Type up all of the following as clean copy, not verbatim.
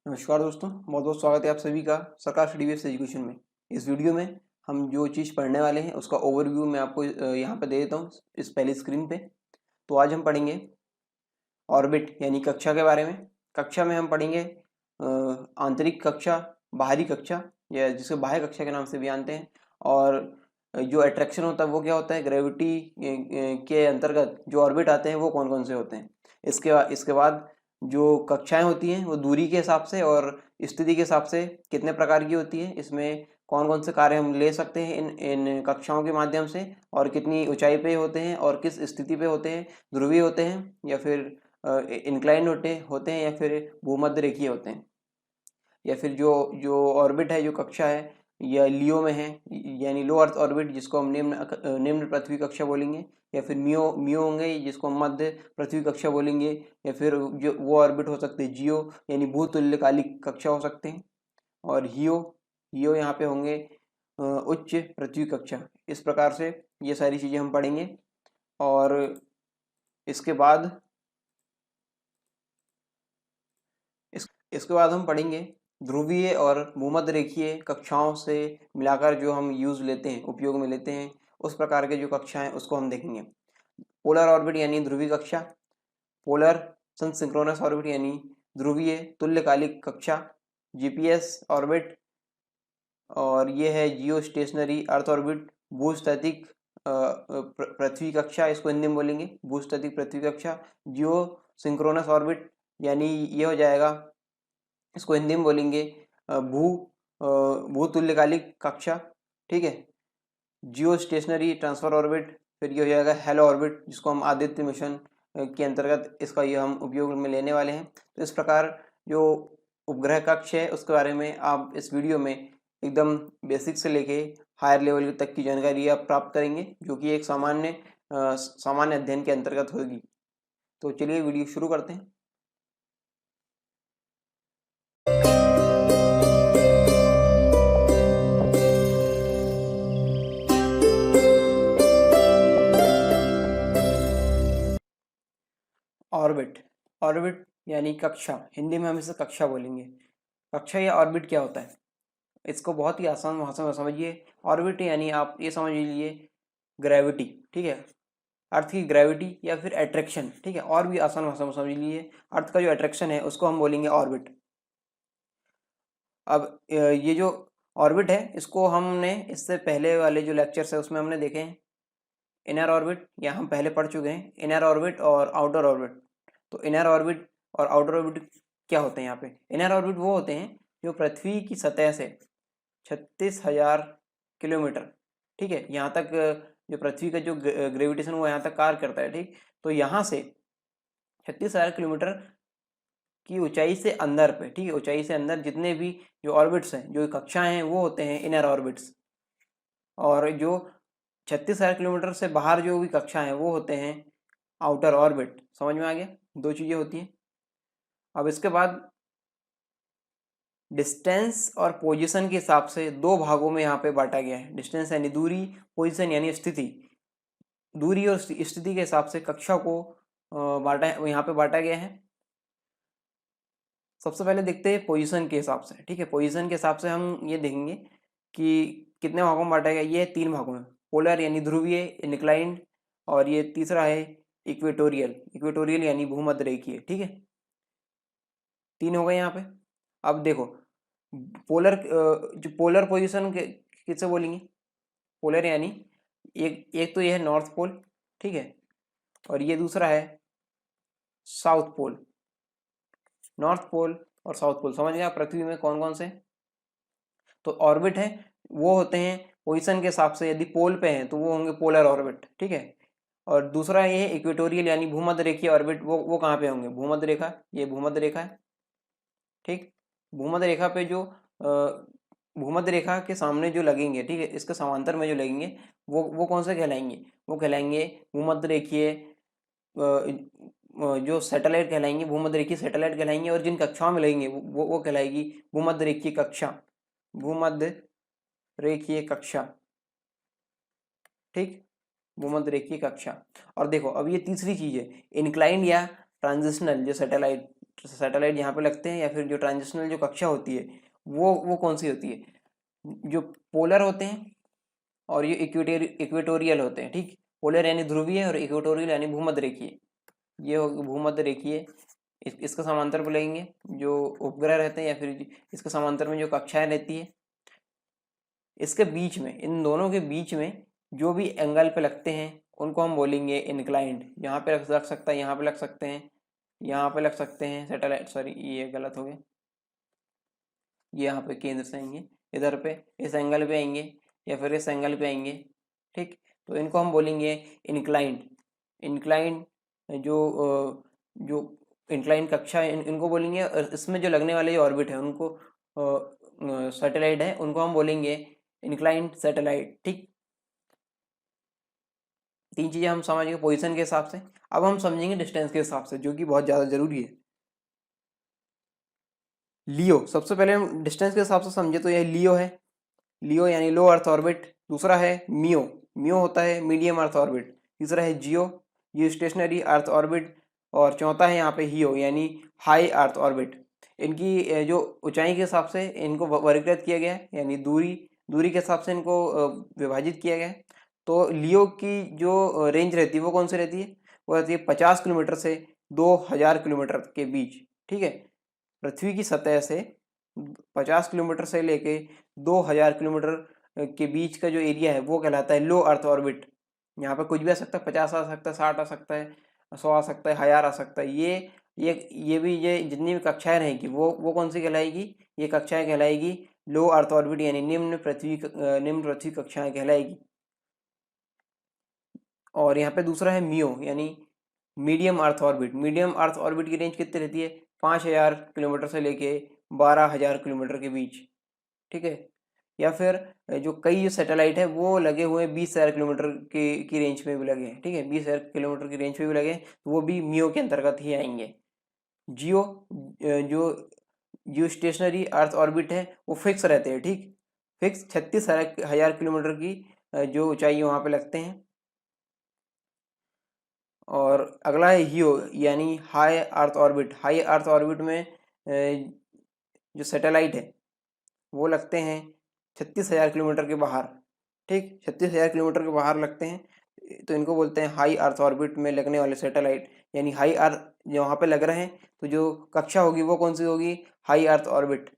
नमस्कार दोस्तों, बहुत बहुत स्वागत है आप सभी का सरकार स्टडी बेस्ड एजुकेशन में। इस वीडियो में हम जो चीज़ पढ़ने वाले हैं उसका ओवरव्यू मैं आपको यहाँ पे दे देता हूँ इस पहली स्क्रीन पे। तो आज हम पढ़ेंगे ऑर्बिट यानी कक्षा के बारे में। कक्षा में हम पढ़ेंगे आंतरिक कक्षा, बाहरी कक्षा या जिसे बाह्य कक्षा के नाम से भी जानते हैं। और जो अट्रैक्शन होता है वो क्या होता है, ग्रेविटी के अंतर्गत जो ऑर्बिट आते हैं वो कौन कौन से होते हैं। इसके बाद जो कक्षाएं होती हैं वो दूरी के हिसाब से और स्थिति के हिसाब से कितने प्रकार की होती है, इसमें कौन कौन से कार्य हम ले सकते हैं इन इन कक्षाओं के माध्यम से, और कितनी ऊंचाई पे होते हैं और किस स्थिति पे होते हैं, ध्रुवीय होते हैं या फिर इंक्लाइन होते हैं या फिर भूमध्य रेखीय होते हैं, या फिर जो जो ऑर्बिट है, जो कक्षा है, या लियो में है यानी लो अर्थ ऑर्बिट जिसको हम निम्न पृथ्वी कक्षा बोलेंगे, या फिर मियो मियो होंगे जिसको हम मध्य पृथ्वी कक्षा बोलेंगे, या फिर जो वो ऑर्बिट हो सकते हैं जियो यानी भूतुल्यकालिक कक्षा हो सकते हैं, और हियो हियो यहाँ पे होंगे उच्च पृथ्वी कक्षा। इस प्रकार से ये सारी चीज़ें हम पढ़ेंगे। और इसके बाद इसके बाद हम पढ़ेंगे ध्रुवीय और भूमध्य रेखीय कक्षाओं से मिलाकर जो हम यूज लेते हैं, उपयोग में लेते हैं, उस प्रकार के जो कक्षा हैं उसको हम देखेंगे। पोलर ऑर्बिट यानी ध्रुवीय कक्षा, पोलर सन सिंक्रोनस ऑर्बिट यानी ध्रुवीय तुल्यकालिक कक्षा, जीपीएस ऑर्बिट, और ये है जियो स्टेशनरी अर्थ ऑर्बिट, भूस्थैतिक पृथ्वी कक्षा, इसको हिंदी में बोलेंगे भूस्थैतिक पृथ्वी कक्षा। जियो सिंक्रोनस ऑर्बिट यानी ये हो जाएगा, इसको हिंदी में बोलेंगे भूतुल्यकालिक कक्षा, ठीक है। जियो स्टेशनरी ट्रांसफर ऑर्बिट, फिर ये हो जाएगा हेलो ऑर्बिट जिसको हम आदित्य मिशन के अंतर्गत इसका ये हम उपयोग में लेने वाले हैं। तो इस प्रकार जो उपग्रह कक्ष है उसके बारे में आप इस वीडियो में एकदम बेसिक से लेके हायर लेवल तक की जानकारी आप प्राप्त करेंगे, जो कि एक सामान्य अध्ययन के अंतर्गत होगी। तो चलिए वीडियो शुरू करते हैं। ऑर्बिट, ऑर्बिट यानी कक्षा, हिंदी में हम इसे कक्षा बोलेंगे। कक्षा या ऑर्बिट क्या होता है, इसको बहुत ही आसान भाषा में समझिए। ऑर्बिट यानी आप ये समझ लीजिए ग्रेविटी, ठीक है, अर्थ की ग्रेविटी या फिर अट्रैक्शन, ठीक है। और भी आसान भाषा में समझ लीजिए, अर्थ का जो अट्रैक्शन है उसको हम बोलेंगे ऑर्बिट। अब ये जो ऑर्बिट है इसको हमने इससे पहले वाले जो लेक्चर्स है उसमें हमने देखे हैं। इनर ऑर्बिट या हम पहले पढ़ चुके हैं, इनर ऑर्बिट और आउटर ऑर्बिट। तो इनर ऑर्बिट और आउटर ऑर्बिट क्या होते हैं यहाँ पे। इनर ऑर्बिट वो होते हैं जो पृथ्वी की सतह से 36,000 किलोमीटर, ठीक है, यहाँ तक जो पृथ्वी का जो ग्रेविटेशन वो यहाँ तक कार्य करता है, ठीक। तो यहाँ से 36,000 किलोमीटर की ऊंचाई से अंदर पे, ठीक है, ऊंचाई से अंदर जितने भी जो ऑर्बिट्स हैं, जो कक्षाएं हैं, वो होते हैं इनर ऑर्बिट्स। और जो 36,000 किलोमीटर से बाहर जो भी कक्षाएं हैं वो होते हैं आउटर ऑर्बिट। समझ में आ गया, दो चीजें होती हैं। अब इसके बाद डिस्टेंस और पोजीशन के हिसाब से दो भागों में यहाँ पे बांटा गया है। डिस्टेंस यानी दूरी, पोजीशन यानी स्थिति। दूरी और स्थिति के हिसाब से कक्षा को यहाँ पे बांटा गया है। सबसे पहले देखते हैं पोजीशन के हिसाब से, ठीक है। पोजीशन के हिसाब से हम ये देखेंगे कि कितने भागों में बांटा गया। ये 3 भागों में, पोलर यानी ध्रुवीय, इंक्लाइंड, और ये तीसरा है इक्वेटोरियल, इक्वेटोरियल यानी भूमध्य रेखीय, ठीक है। 3 हो गए यहाँ पे। अब देखो पोलर, जो पोलर पोजीशन किससे बोलेंगे, पोलर यानी एक तो ये है नॉर्थ पोल, ठीक है, और ये दूसरा है साउथ पोल। नॉर्थ पोल और साउथ पोल समझ गया पृथ्वी में कौन कौन से। तो ऑर्बिट है वो होते हैं पोजीशन के हिसाब से, यदि पोल पे हैं तो वो होंगे पोलर ऑर्बिट, ठीक है। और दूसरा ये है इक्वेटोरियल यानी भूमध्य रेखीय ऑर्बिट, वो कहाँ पे होंगे, भूमध्य रेखा, ये भूमध्य रेखा है, ठीक। भूमध्य रेखा पे जो भूमध्य रेखा के सामने जो लगेंगे, ठीक है, इसके समांतर में जो लगेंगे वो कौन से कहलाएंगे, वो कहलाएंगे भूमध्य रेखीय जो सैटेलाइट कहलाएंगे, भूमध्य रेखीय सैटेलाइट कहलाएंगे। और जिन कक्षाओं में लगेंगे वो कहलाएगी भूमध्य रेखीय कक्षा, भूमध्य रेखीय कक्षा, ठीक, भूमध्य रेखीय कक्षा। और देखो अब ये तीसरी चीज है, इंक्लाइंड या ट्रांजिशनल जो सैटेलाइट, सैटेलाइट यहाँ पे लगते हैं, या फिर जो ट्रांजिशनल जो कक्षा होती है वो कौन सी होती है? जो पोलर होते हैं और ये इक्वेटोरियल होते हैं। ठीक, पोलर यानी ध्रुवीय और इक्वेटोरियल यानी भूमध्य रेखीय। ये हो भूमध्य रेखीय, इसका समांतर बोलेंगे जो उपग्रह रहते हैं, या फिर इसके समांतर में जो कक्षाएं रहती है। इसके बीच में, इन दोनों के बीच में जो भी एंगल पे लगते हैं उनको हम बोलेंगे इंक्लाइंड। यहाँ पे लग सकता है, यहाँ पे लग सकते हैं, यहाँ पे लग सकते हैं सैटेलाइट, सॉरी ये गलत हो गया, ये यहाँ पे केंद्र से आएंगे, इधर पे इस एंगल पे आएंगे, या फिर इस एंगल पे आएंगे। ठीक, तो इनको हम बोलेंगे इंक्लाइंड। इंक्लाइंड जो इंक्लाइंड कक्षा इनको बोलेंगे, और इसमें जो लगने वाले जो ऑर्बिट है उनको सैटेलाइट है, उनको हम बोलेंगे इंक्लाइंड सैटेलाइट। ठीक, तीन चीजें हम समझ गए पोजीशन के हिसाब से। अब हम समझेंगे डिस्टेंस के हिसाब से, जो कि बहुत ज़्यादा जरूरी है। लियो, सबसे पहले हम डिस्टेंस के हिसाब से समझे तो यह लियो है, लियो यानी लो अर्थ ऑर्बिट। दूसरा है मियो, मियो होता है मीडियम अर्थ ऑर्बिट। तीसरा है जियो, ये स्टेशनरी अर्थ ऑर्बिट। और चौथा है यहाँ पे हियो यानी हाई अर्थ ऑर्बिट। इनकी जो ऊंचाई के हिसाब से इनको वर्गीकृत किया गया है, यानी दूरी दूरी के हिसाब से इनको विभाजित किया गया है। तो लियो की जो रेंज रहती है वो कौन सी रहती है? वो रहती है 50 किलोमीटर से 2000 किलोमीटर के बीच। ठीक है, पृथ्वी की सतह से 50 किलोमीटर से लेके 2000 किलोमीटर के बीच का जो एरिया है वो कहलाता है लो अर्थ ऑर्बिट। यहाँ पे कुछ भी आ सकता है, 50 आ सकता है, 60 आ सकता है, 100 आ सकता है, 1000 आ सकता है। ये जितनी भी कक्षाएं रहेगी वो कौन सी कहलाएगी? ये कक्षाएं कहलाएगी लो अर्थ ऑर्बिट, यानी निम्न पृथ्वी कक्षाएं कहलाएगी। और यहाँ पे दूसरा है मियो यानी medium earth orbit. Medium earth orbit की रेंज कितनी रहती है? 5000 किलोमीटर से लेके 12000 किलोमीटर के बीच। ठीक है, या फिर जो कई जो सैटेलाइट है वो लगे हुए हैं 20000 किलोमीटर की रेंज में भी लगे हैं। ठीक है, 20000 किलोमीटर की रेंज में भी लगे हैं, तो वो भी मियो के अंतर्गत ही आएंगे। जियो जो जियो स्टेशनरी अर्थ ऑर्बिट है वो फिक्स रहते हैं। ठीक, फिक्स 36,000 किलोमीटर की जो ऊंचाई वहाँ पे लगते हैं। और अगला है हियो यानी high earth orbit. High earth orbit में जो सैटेलाइट है वो लगते हैं 36,000 किलोमीटर के बाहर। ठीक, 36,000 किलोमीटर के बाहर लगते हैं, तो इनको बोलते हैं हाई अर्थ ऑर्बिट में लगने वाले सैटेलाइट। यानी हाई अर्थ जो वहाँ पे लग रहे हैं, तो जो कक्षा होगी वो कौन सी होगी? High earth orbit.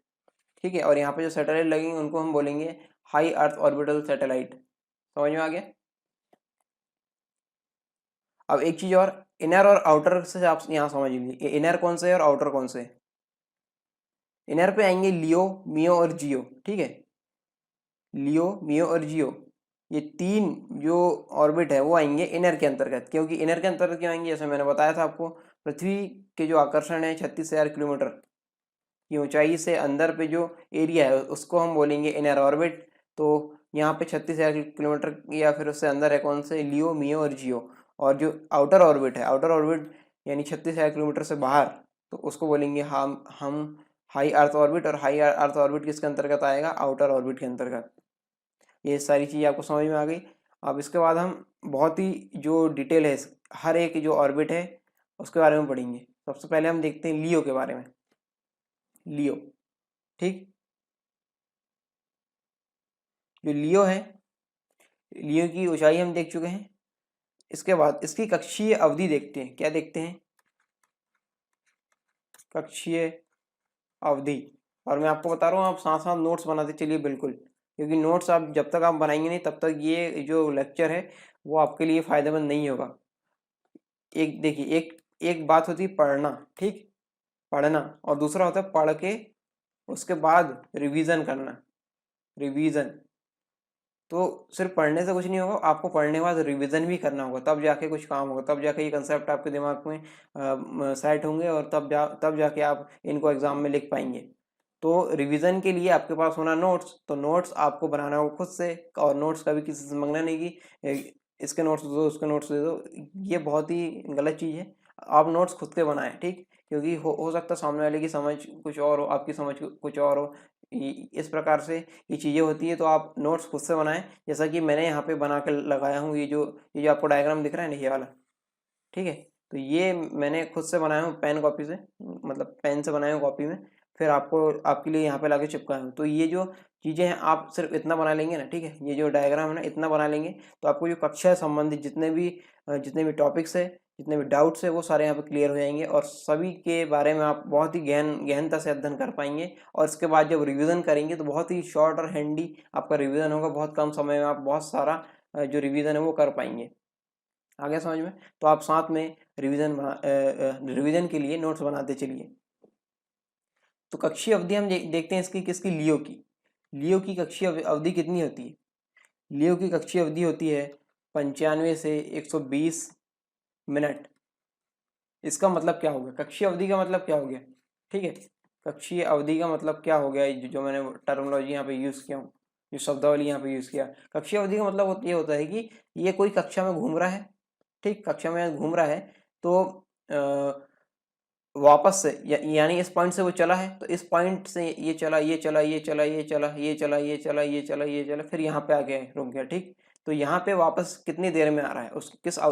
ठीक है, और यहाँ पे जो सैटेलाइट लगेंगे उनको हम बोलेंगे हाई अर्थ ऑर्बिटल सैटेलाइट। समझ में आ गया? अब एक चीज और, इनर और आउटर से आप यहाँ समझ लीजिए, इनर कौन से है और आउटर कौन से है। इनर पे आएंगे लियो, मियो और जियो। ठीक है, लियो, मियो और जियो, ये तीन जो ऑर्बिट है वो आएंगे इनर के अंतर्गत। क्योंकि इनर के अंतर्गत क्यों आएंगे? जैसे मैंने बताया था आपको, पृथ्वी के जो आकर्षण है 36,000 किलोमीटर की ऊंचाई से अंदर पे जो एरिया है उसको हम बोलेंगे इनर ऑर्बिट। तो यहाँ पे 36,000 किलोमीटर या फिर उससे अंदर है कौन से? लियो, मियो और जियो। और जो आउटर ऑर्बिट है, आउटर ऑर्बिट यानी 36,000 किलोमीटर से बाहर, तो उसको बोलेंगे हम हाई अर्थ ऑर्बिट। और हाई अर्थ ऑर्बिट किसके अंतर्गत आएगा? आउटर ऑर्बिट के अंतर्गत। ये सारी चीज़ें आपको समझ में आ गई। अब इसके बाद हम बहुत ही जो डिटेल है हर एक जो ऑर्बिट है उसके बारे में पढ़ेंगे। सबसे पहले हम देखते हैं लियो के बारे में। लियो, ठीक, जो लियो है, लियो की ऊंचाई हम देख चुके हैं। इसके बाद इसकी कक्षीय अवधि देखते हैं। क्या देखते हैं? कक्षीय अवधि। और मैं आपको बता रहा हूँ, आप साथ साथ नोट्स बनाते चलिए बिल्कुल, क्योंकि नोट्स आप जब तक आप बनाएंगे नहीं तब तक ये जो लेक्चर है वो आपके लिए फ़ायदेमंद नहीं होगा। एक देखिए, एक बात होती है पढ़ना, ठीक, पढ़ना, और दूसरा होता है पढ़ के उसके बाद रिवीजन करना। रिवीजन तो सिर्फ पढ़ने से कुछ नहीं होगा, आपको पढ़ने के बाद रिवीजन भी करना होगा, तब जाके कुछ काम होगा, तब जाके ये कंसेप्ट आपके दिमाग में सेट होंगे, और तब जाके आप इनको एग्जाम में लिख पाएंगे। तो रिवीजन के लिए आपके पास होना नोट्स, तो नोट्स आपको बनाना होगा खुद से, और नोट्स कभी किसी से मांगना नहीं कि इसके नोट्स दे दो, उसके नोट्स दे दो। ये बहुत ही गलत चीज़ है। आप नोट्स खुद के बनाएं, ठीक, क्योंकि हो सकता है सामने वाले की समझ कुछ और हो, आपकी समझ कुछ और हो। इस प्रकार से ये चीज़ें होती है, तो आप नोट्स खुद से बनाएं। जैसा कि मैंने यहाँ पे बना कर लगाया हूँ, ये जो आपको डायग्राम दिख रहा है ना, ये वाला, ठीक है, तो ये मैंने खुद से बनाया हूँ पेन कॉपी से, मतलब पेन से बनाया हूँ कॉपी में, फिर आपके लिए यहाँ पे लाके चिपकाया हूँ। तो ये जो चीज़ें हैं आप सिर्फ इतना बना लेंगे ना, ठीक है, ये जो डायग्राम है ना इतना बना लेंगे तो आपको जो कक्षा से संबंधित जितने भी टॉपिक्स है, जितने भी डाउट्स है, वो सारे यहाँ पे क्लियर हो जाएंगे और सभी के बारे में आप बहुत ही गहनता से अध्ययन कर पाएंगे। और इसके बाद जब रिवीजन करेंगे तो बहुत ही शॉर्ट और हैंडी आपका रिवीजन होगा, बहुत कम समय में आप बहुत सारा जो रिवीजन है वो कर पाएंगे। आगे समझ में? तो आप साथ में रिवीजन के लिए नोट्स बनाते चलिए। तो कक्षीय अवधि हम देखते हैं इसकी किसकी, लियो की कक्षीय अवधि कितनी होती है? लियो की कक्षीय अवधि होती है 95 से 120 मिनट। इसका मतलब क्या हो गया? कक्षीय अवधि का मतलब क्या हो गया? ठीक है, कक्षीय अवधि का मतलब क्या हो गया, जो मैंने टर्मिनोलॉजी यहाँ पे यूज़ किया हूँ, जो शब्दावली यहाँ पे यूज़ किया। कक्षीय अवधि का मतलब ये होता है कि ये कोई कक्षा में घूम रहा है, ठीक, कक्षा में घूम रहा है तो वापस से यानी इस पॉइंट से वो चला है तो इस पॉइंट से ये चला, ये चला, ये चला, ये चला, ये चला, ये चला, ये चला, ये चला, फिर यहाँ पे आ गया, रुक गया, ठीक। तो यहाँ पे वापस कितनी देर में आ रहा है,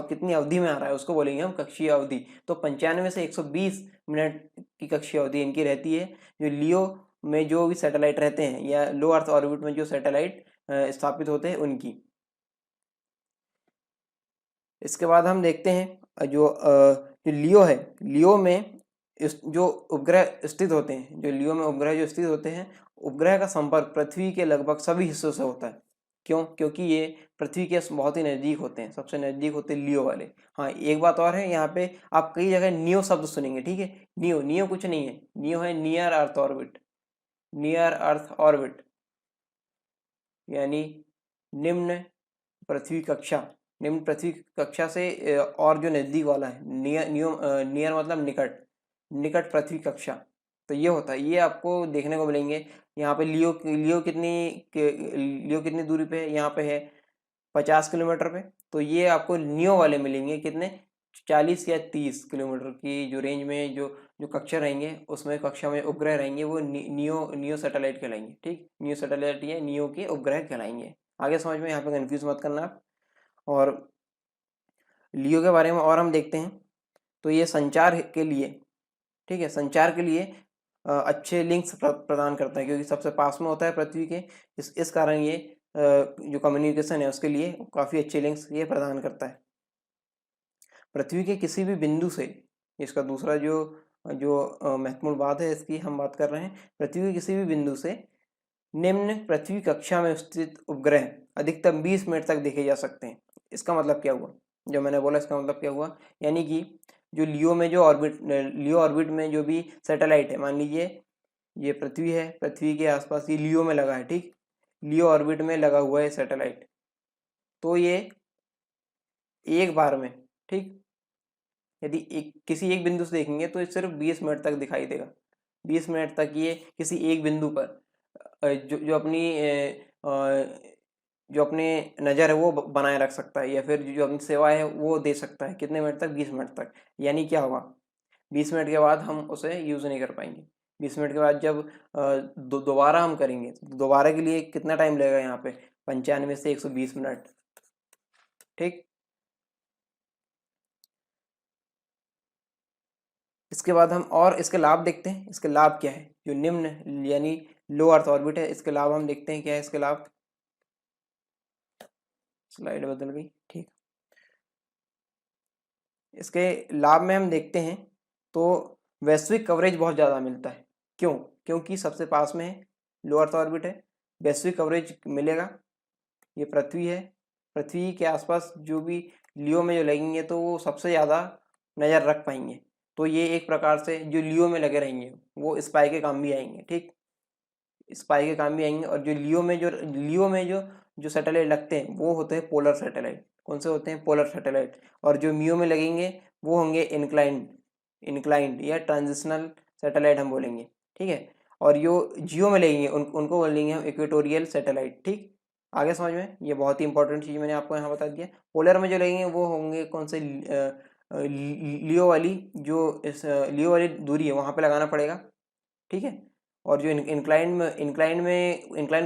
कितनी अवधि में आ रहा है, उसको बोलेंगे हम कक्षीय अवधि। तो 95 से 120 मिनट की कक्षीय अवधि इनकी रहती है। जो लियो में जो भी सैटेलाइट रहते हैं या लो अर्थ ऑर्बिट में जो सैटेलाइट स्थापित होते हैं उनकी। इसके बाद हम देखते हैं जो लियो है, लियो में जो उपग्रह स्थित होते हैं, जो लियो में उपग्रह जो स्थित होते हैं, उपग्रह का संपर्क पृथ्वी के लगभग सभी हिस्सों से होता है। क्यों? क्योंकि ये पृथ्वी के बहुत ही नज़दीक होते हैं, सबसे नज़दीक होते हैं लियो वाले। हाँ, एक बात और है, यहाँ पे आप कई जगह नियो शब्द सुनेंगे, ठीक है। नियो नियो कुछ नहीं है, नियो है near earth orbit, near earth orbit यानी निम्न पृथ्वी कक्षा, निम्न पृथ्वी कक्षा से और जो नज़दीक वाला है, नियर मतलब निकट, निकट पृथ्वी कक्षा। तो ये होता है, ये आपको देखने को मिलेंगे। यहाँ पे लियो कितनी दूरी पे है? यहाँ पे है 50 किलोमीटर पे। तो ये आपको नियो वाले मिलेंगे कितने, 40 या 30 किलोमीटर की जो रेंज में जो जो कक्षा रहेंगे, उसमें कक्षा में उपग्रह रहेंगे, वो नियो सैटेलाइट कहलाएंगे, ठीक। नियो सैटेलाइट या नियो के उपग्रह कहलाएंगे। आगे समझ में, यहाँ पे कंफ्यूज मत करना आप। और लियो के बारे में और हम देखते हैं तो ये संचार के लिए, ठीक है, संचार के लिए अच्छे लिंक्स प्रदान करता है, क्योंकि सबसे पास में होता है पृथ्वी के। इस कारण ये जो कम्युनिकेशन है उसके लिए काफ़ी अच्छे लिंक्स ये प्रदान करता है। पृथ्वी के किसी भी बिंदु से, इसका दूसरा जो जो महत्वपूर्ण बात है इसकी हम बात कर रहे हैं, पृथ्वी के किसी भी बिंदु से निम्न पृथ्वी कक्षा में स्थित उपग्रह अधिकतम 20 मिनट तक देखे जा सकते हैं। इसका मतलब क्या हुआ, जो मैंने बोला इसका मतलब क्या हुआ, यानी कि जो लियो ऑर्बिट में जो भी सैटेलाइट है, मान लीजिए ये पृथ्वी है, पृथ्वी के आसपास ये लियो में लगा है, ठीक, लियो ऑर्बिट में लगा हुआ है सैटेलाइट। तो ये एक बार में, ठीक, यदि किसी एक बिंदु से देखेंगे तो ये सिर्फ 20 मिनट तक दिखाई देगा। 20 मिनट तक ये किसी एक बिंदु पर जो जो अपनी जो अपने नज़र है वो बनाए रख सकता है, या फिर जो अपनी सेवा है वो दे सकता है। कितने मिनट तक? 20 मिनट तक। यानी क्या होगा, 20 मिनट के बाद हम उसे यूज़ नहीं कर पाएंगे। 20 मिनट के बाद जब दोबारा हम करेंगे तो दोबारा के लिए कितना टाइम लगेगा यहाँ पे? 95 से 120 मिनट, ठीक। इसके बाद हम और इसके लाभ देखते हैं। इसके लाभ क्या है? जो निम्न यानी लो अर्थ ऑर्बिट है, इसके लाभ हम देखते हैं क्या है इसके लाभ। स्लाइड बदल गई, ठीक। इसके लाभ में हम देखते हैं तो वैश्विक कवरेज बहुत ज़्यादा मिलता है। क्यों? क्योंकि सबसे पास में है, लो अर्थ ऑर्बिट है, वैश्विक कवरेज मिलेगा। ये पृथ्वी है, पृथ्वी के आसपास जो भी लियो में जो लगेंगे तो वो सबसे ज़्यादा नज़र रख पाएंगे। तो ये एक प्रकार से जो लियो में लगे रहेंगे वो स्पाई के काम भी आएंगे, ठीक, स्पाई के काम भी आएंगे। और जो लियो में जो सैटेलाइट लगते हैं वो होते हैं पोलर सैटेलाइट। कौन से होते हैं? Polar satellite. और जो मियो में लगेंगे वो होंगे इंक्लाइंड या ट्रांजिशनल सैटेलाइट हम बोलेंगे, ठीक है। और जो जियो में लगेंगे उनको बोलेंगे हम इक्वेटोरियल सैटेलाइट, ठीक। आगे समझ में, ये बहुत ही इंपॉर्टेंट चीज़ मैंने आपको यहाँ बता दिया। पोलर में जो लगेंगे वो होंगे कौन से? लियो वाली लियो वाली दूरी है वहाँ पे लगाना पड़ेगा, ठीक है। और जो इंक्लाइन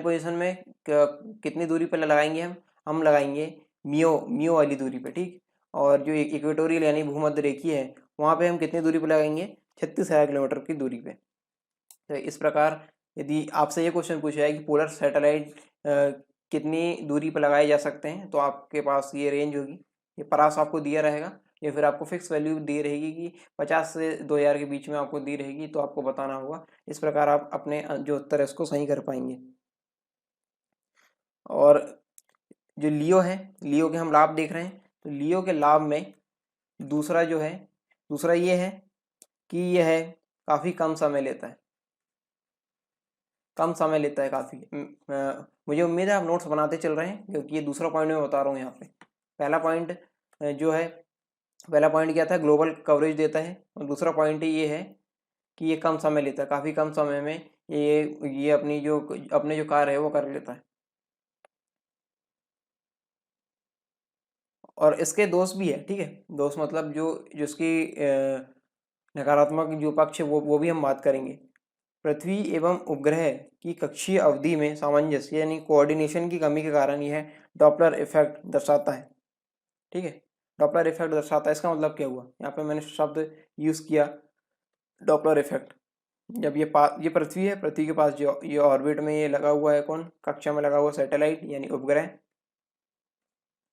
पोजीशन में कितनी दूरी पर लगाएंगे हम लगाएंगे मियो वाली दूरी पे, ठीक। और जो इक्वेटोरियल यानी भूमध्य रेखीय है वहाँ पे हम कितनी दूरी पर लगाएंगे, 36,000 किलोमीटर की दूरी पे। तो इस प्रकार यदि आपसे ये क्वेश्चन पूछा है कि पोलर सैटेलाइट कितनी दूरी पर लगाए जा सकते हैं, तो आपके पास ये रेंज होगी, ये परास आपको दिया रहेगा या फिर आपको फिक्स वैल्यू दी रहेगी कि 50 से 2000 के बीच में आपको दी रहेगी, तो आपको बताना होगा। इस प्रकार आप अपने जो उत्तर है उसको सही कर पाएंगे। और जो लियो है, लियो के हम लाभ देख रहे हैं, तो लियो के लाभ में दूसरा जो है, दूसरा ये है कि यह काफ़ी कम समय लेता है, कम समय लेता है काफ़ी। मुझे उम्मीद है आप नोट्स बनाते चल रहे हैं, क्योंकि ये दूसरा पॉइंट मैं बता रहा हूँ यहाँ पे। पहला पॉइंट जो है, पहला पॉइंट क्या था, ग्लोबल कवरेज देता है, और दूसरा पॉइंट ये है कि ये कम समय लेता है, काफ़ी कम समय में ये अपने जो कार्य है वो कर लेता है। और इसके दोष भी है, ठीक है, दोष मतलब जो जिसकी नकारात्मक जो पक्ष है वो भी हम बात करेंगे। पृथ्वी एवं उपग्रह की कक्षीय अवधि में सामंजस्य यानी कोऑर्डिनेशन की कमी के कारण यह डॉपलर इफेक्ट दर्शाता है, ठीक है। डॉपलर इफेक्ट दर्शाता है, इसका मतलब क्या हुआ, यहाँ पे मैंने शब्द यूज़ किया डॉपलर इफेक्ट। जब ये पृथ्वी है, पृथ्वी के पास जो ये ऑर्बिट में ये लगा हुआ है, कौन, कक्षा में लगा हुआ सैटेलाइट यानी उपग्रह,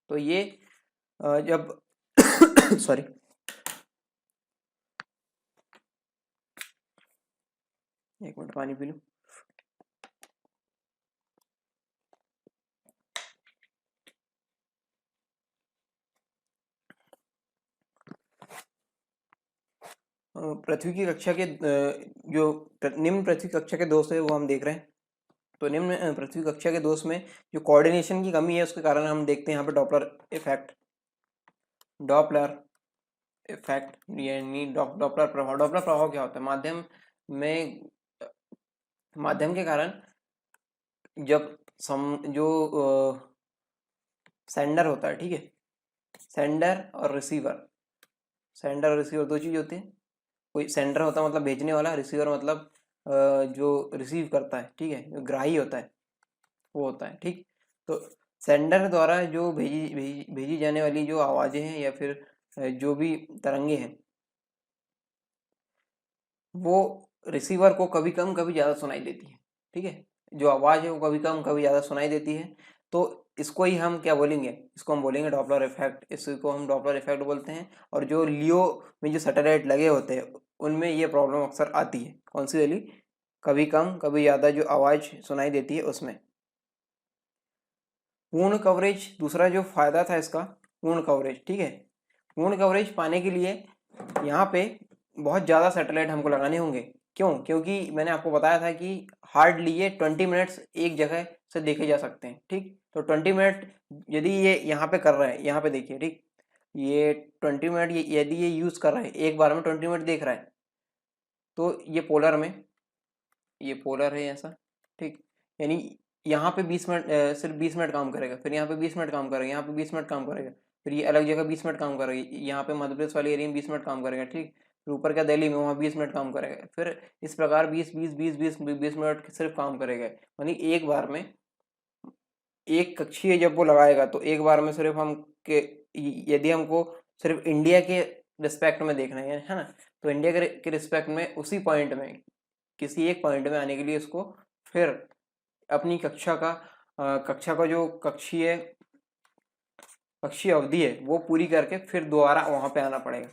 तो ये जब सॉरी, एक मिनट पानी पी लूं। पृथ्वी की कक्षा के जो निम्न पृथ्वी कक्षा के दोष है वो हम देख रहे हैं। तो निम्न पृथ्वी कक्षा के दोष में जो कोऑर्डिनेशन की कमी है उसके कारण हम देखते हैं यहाँ पे डॉपलर इफेक्ट, डॉपलर इफेक्ट यानी डॉपलर प्रभाव। डॉपलर प्रभाव क्या होता है, माध्यम के कारण जब जो सेंडर होता है, ठीक है, सेंडर और रिसीवर, सेंडर और रिसीवर दो चीज़ होती है। कोई सेंडर होता है मतलब भेजने वाला, रिसीवर मतलब जो रिसीव करता है, ठीक है, जो ग्राही होता है वो होता है, ठीक। तो सेंडर द्वारा जो भेजी जाने वाली जो आवाज़ें हैं या फिर जो भी तरंगे हैं वो रिसीवर को कभी कम कभी ज़्यादा सुनाई देती है, ठीक है, जो आवाज़ है वो कभी कम कभी ज़्यादा सुनाई देती है। तो इसको ही हम क्या बोलेंगे, इसको हम बोलेंगे डॉपलर इफेक्ट, इसको हम डॉपलर इफेक्ट बोलते हैं। और जो लियो में जो सैटेलाइट लगे होते हैं उनमें ये प्रॉब्लम अक्सर आती है, कौन सी वाली, कभी कम कभी ज़्यादा जो आवाज़ सुनाई देती है उसमें। पूर्ण कवरेज, दूसरा जो फायदा था इसका, पूर्ण कवरेज, ठीक है। पूर्ण कवरेज पाने के लिए यहाँ पे बहुत ज़्यादा सैटेलाइट हमको लगाने होंगे। क्यों, क्योंकि मैंने आपको बताया था कि हार्डली ये 20 मिनट्स एक जगह से देखे जा सकते हैं, ठीक। तो 20 मिनट यदि ये यहाँ पे कर रहा है, यहाँ पे देखिए, ठीक, ये 20 मिनट यदि ये यूज़ कर रहा है, एक बार में 20 मिनट देख रहा है, तो ये पोलर में, ये पोलर है ऐसा, ठीक, यानी यहाँ पे 20 मिनट सिर्फ 20 मिनट काम करेगा, फिर यहाँ पे 20 मिनट काम करेगा, यहाँ पे 20 मिनट काम करेगा, फिर ये अलग जगह 20 मिनट काम करेगा, यहाँ पे मध्य प्रदेश वाले एरिया में 20 मिनट काम करेगा, ठीक। फिर ऊपर का दिल्ली में वहाँ 20 मिनट काम करेगा, फिर इस प्रकार 20 मिनट सिर्फ काम करेगा। यानी एक बार में एक कक्षीय जब वो लगाएगा तो एक बार में सिर्फ हम के यदि हमको सिर्फ इंडिया के रिस्पेक्ट में देखना है ना, तो इंडिया के रिस्पेक्ट में उसी पॉइंट में किसी एक पॉइंट में आने के लिए उसको फिर अपनी कक्षा का जो कक्षीय अवधि है वो पूरी करके फिर दोबारा वहां पे आना पड़ेगा।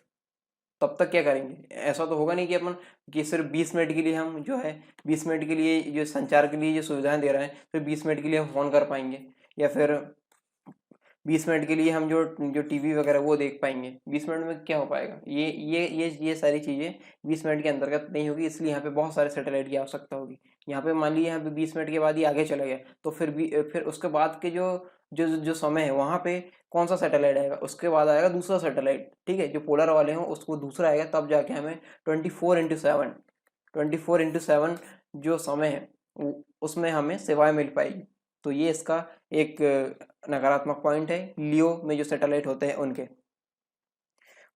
तब तक क्या करेंगे, ऐसा तो होगा नहीं कि अपन कि सिर्फ 20 मिनट के लिए हम जो है 20 मिनट के लिए जो संचार के लिए जो सुविधाएं दे रहे हैं फिर 20 मिनट के लिए हम फोन कर पाएंगे, या फिर 20 मिनट के लिए हम जो जो टीवी वगैरह वो देख पाएंगे। 20 मिनट में क्या हो पाएगा, ये सारी चीज़ें 20 मिनट के अंतर्गत नहीं होगी, इसलिए यहाँ पे बहुत सारे सैटेलाइट की आवश्यकता होगी। यहाँ पे मान लीजिए यहाँ पे 20 मिनट के बाद ही आगे चला गया, तो फिर उसके बाद के जो जो जो समय है वहाँ पे कौन सा सैटेलाइट आएगा, उसके बाद आएगा दूसरा सैटेलाइट, ठीक है, जो पोलर वाले हों उसको दूसरा आएगा, तब जाके हमें 24x7 जो समय है उसमें हमें सेवाएं मिल पाएगी। तो ये इसका एक नकारात्मक पॉइंट है लियो में जो सैटेलाइट होते हैं उनके।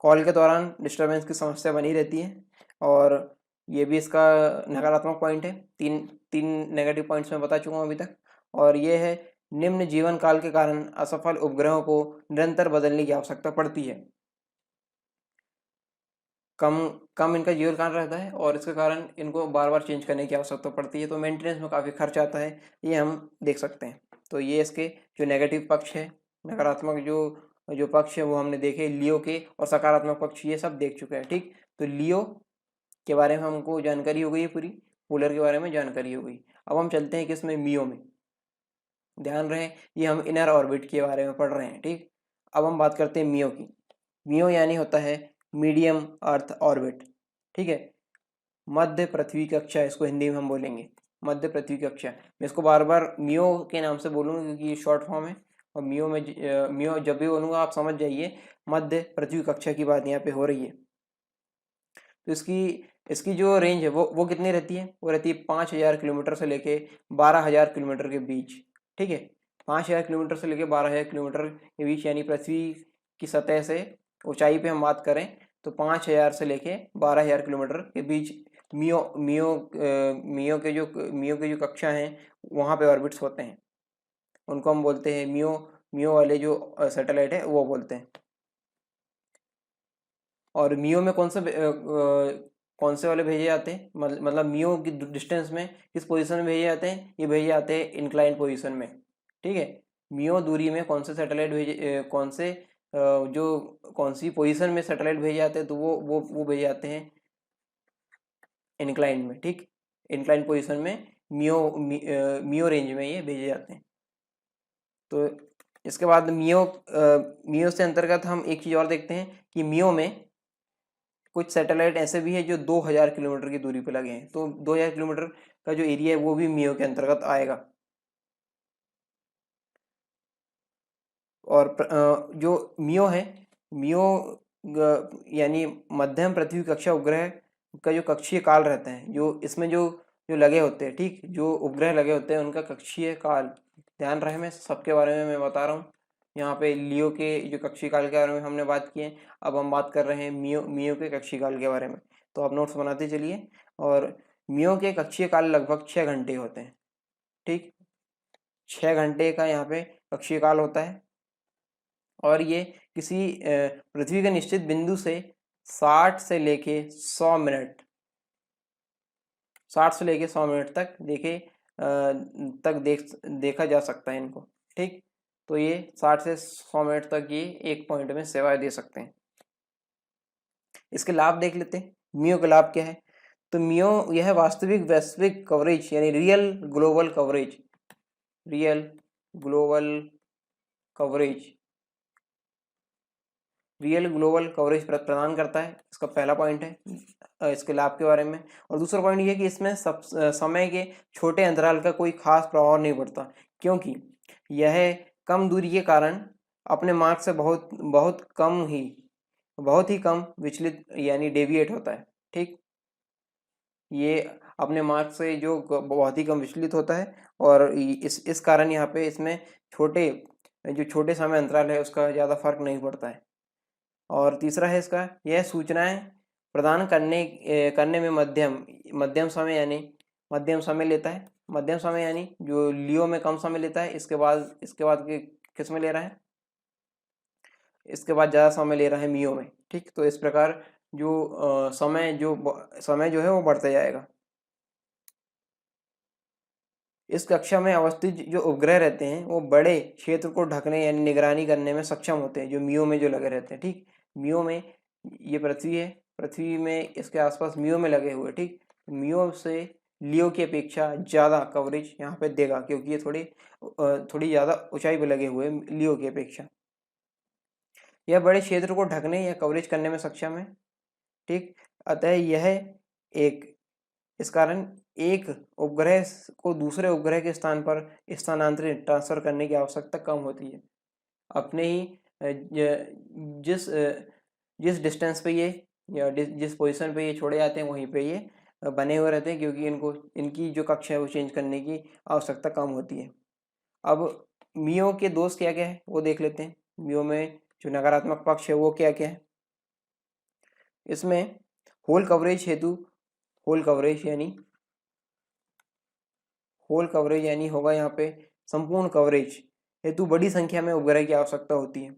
कॉल के दौरान डिस्टरबेंस की समस्या बनी रहती है, और ये भी इसका नकारात्मक पॉइंट है। तीन तीन नेगेटिव पॉइंट्स मैं बता चुका हूँ अभी तक। और ये है निम्न जीवन काल के कारण असफल उपग्रहों को निरंतर बदलने की आवश्यकता पड़ती है। कम कम इनका जीवन काल रहता है और इसके कारण इनको बार बार चेंज करने की आवश्यकता पड़ती है, तो मेंटेनेंस में काफ़ी खर्च आता है, ये हम देख सकते हैं। तो ये इसके जो नेगेटिव पक्ष है, नकारात्मक जो जो पक्ष है वो हमने देखे लियो के, और सकारात्मक पक्ष ये सब देख चुके हैं। ठीक, तो लियो के बारे में हमको जानकारी हो गई है पूरी, पोलर के बारे में जानकारी हो गई। अब हम चलते हैं किसमें, मियो में। ध्यान रहे ये हम इनर ऑर्बिट के बारे में पढ़ रहे हैं। ठीक, अब हम बात करते हैं मियो की। मियो यानी होता है मीडियम अर्थ ऑर्बिट। ठीक है, मध्य पृथ्वी कक्षा, इसको हिंदी में हम बोलेंगे मध्य पृथ्वी कक्षा। मैं इसको बार बार मियो के नाम से बोलूँगा क्योंकि ये शॉर्ट फॉर्म है, और मियो में मियो जब भी बोलूँगा आप समझ जाइए मध्य पृथ्वी कक्षा की बात यहाँ पे हो रही है। तो इसकी जो रेंज है वो कितनी रहती है, वो रहती है 5000 किलोमीटर से लेके 12000 किलोमीटर के बीच। ठीक है, 5000 किलोमीटर से लेके 12000 किलोमीटर के बीच, यानी पृथ्वी की सतह से ऊंचाई पे हम बात करें तो 5000 से लेके 12000 किलोमीटर के बीच मियो मियो मियो के जो कक्षा हैं वहाँ पे ऑर्बिट्स होते हैं, उनको हम बोलते हैं मियो मियो वाले जो सैटेलाइट है वो बोलते हैं। और मियो में कौन से वाले भेजे जाते हैं, मतलब मियो की डिस्टेंस में किस पोजीशन में भेजे जाते हैं, ये भेजे जाते हैं इंक्लाइन पोजीशन में। ठीक है, मियो दूरी में कौन से सैटेलाइट भेजे कौन सी पोजीशन में सैटेलाइट भेजे जाते हैं, तो वो भेजे जाते हैं इंक्लाइन में। ठीक, इंक्लाइन पोजीशन में मियो रेंज में ये भेजे जाते हैं। तो इसके बाद मियो से अंतर्गत हम एक चीज़ और देखते हैं कि मियो में कुछ सैटेलाइट ऐसे भी है जो 2000 किलोमीटर की दूरी पे लगे हैं, तो 2000 किलोमीटर का जो एरिया है वो भी मियो के अंतर्गत आएगा। और जो मियो है, मियो यानी मध्यम पृथ्वी कक्षा उपग्रह का जो कक्षीय काल रहता है, जो इसमें जो जो लगे होते हैं, ठीक, जो उपग्रह लगे होते हैं उनका कक्षीय काल, ध्यान रहे मैं सबके बारे में मैं बता रहा हूँ। यहाँ पे लियो के जो कक्षीय काल के बारे में हमने बात की है, अब हम बात कर रहे हैं मियो के कक्षीय काल के बारे में। तो आप नोट्स बनाते चलिए। और मियो के कक्षीय काल लगभग 6 घंटे होते हैं। ठीक, 6 घंटे का यहाँ पे कक्षीय काल होता है, और ये किसी पृथ्वी के निश्चित बिंदु से 60 से लेके 100 मिनट 60 से लेके 100 मिनट तक देखा जा सकता है इनको। ठीक, तो ये 60 से 100 मिनट तक ये एक पॉइंट में सेवाएं दे सकते हैं। इसके लाभ देख लेते हैं, मियो का लाभ क्या है। तो मियो यह वास्तविक वैश्विक कवरेज यानी रियल ग्लोबल कवरेज प्रदान करता है। इसका पहला पॉइंट है इसके लाभ के बारे में। और दूसरा पॉइंट ये है कि इसमें समय के छोटे अंतराल का कोई खास प्रभाव नहीं पड़ता, क्योंकि यह कम दूरी के कारण अपने मार्ग से बहुत ही कम विचलित यानी डेविएट होता है। ठीक, ये अपने मार्ग से जो बहुत ही कम विचलित होता है, और इस कारण यहाँ पे इसमें छोटे समय अंतराल है उसका ज़्यादा फर्क नहीं पड़ता है। और तीसरा है इसका, यह सूचनाएं प्रदान करने में मध्यम समय लेता है। मध्यम समय यानी जो लियो में कम समय लेता है, इसके बाद किस में ले रहा है, इसके बाद ज़्यादा समय ले रहा है मियो में। ठीक, तो इस प्रकार समय जो है वो बढ़ता जाएगा। इस कक्षा में अवस्थित जो उपग्रह रहते हैं वो बड़े क्षेत्र को ढकने यानी निगरानी करने में सक्षम होते हैं, जो मियो में जो लगे रहते हैं। ठीक, मियो में ये पृथ्वी है, पृथ्वी में इसके आसपास मियो में लगे हुए। ठीक, मियो से लियो की अपेक्षा ज़्यादा कवरेज यहाँ पे देगा, क्योंकि ये थोड़ी ज़्यादा ऊंचाई पे लगे हुए लियो की अपेक्षा। यह बड़े क्षेत्र को ढकने या कवरेज करने में सक्षम है। ठीक, अतः इस कारण एक उपग्रह को दूसरे उपग्रह के स्थान पर स्थानांतरित ट्रांसफर करने की आवश्यकता कम होती है। अपने ही जिस डिस्टेंस पे ये या जिस पोजीशन पे ये छोड़े जाते हैं वहीं पे ये बने हुए रहते हैं, क्योंकि इनकी जो कक्षा है वो चेंज करने की आवश्यकता कम होती है। अब मियो के दोष क्या क्या है वो देख लेते हैं। मियो में जो नकारात्मक पक्ष है वो क्या क्या है। इसमें होल कवरेज यानी होगा यहाँ पे संपूर्ण कवरेज हेतु बड़ी संख्या में उपग्रह की आवश्यकता होती है।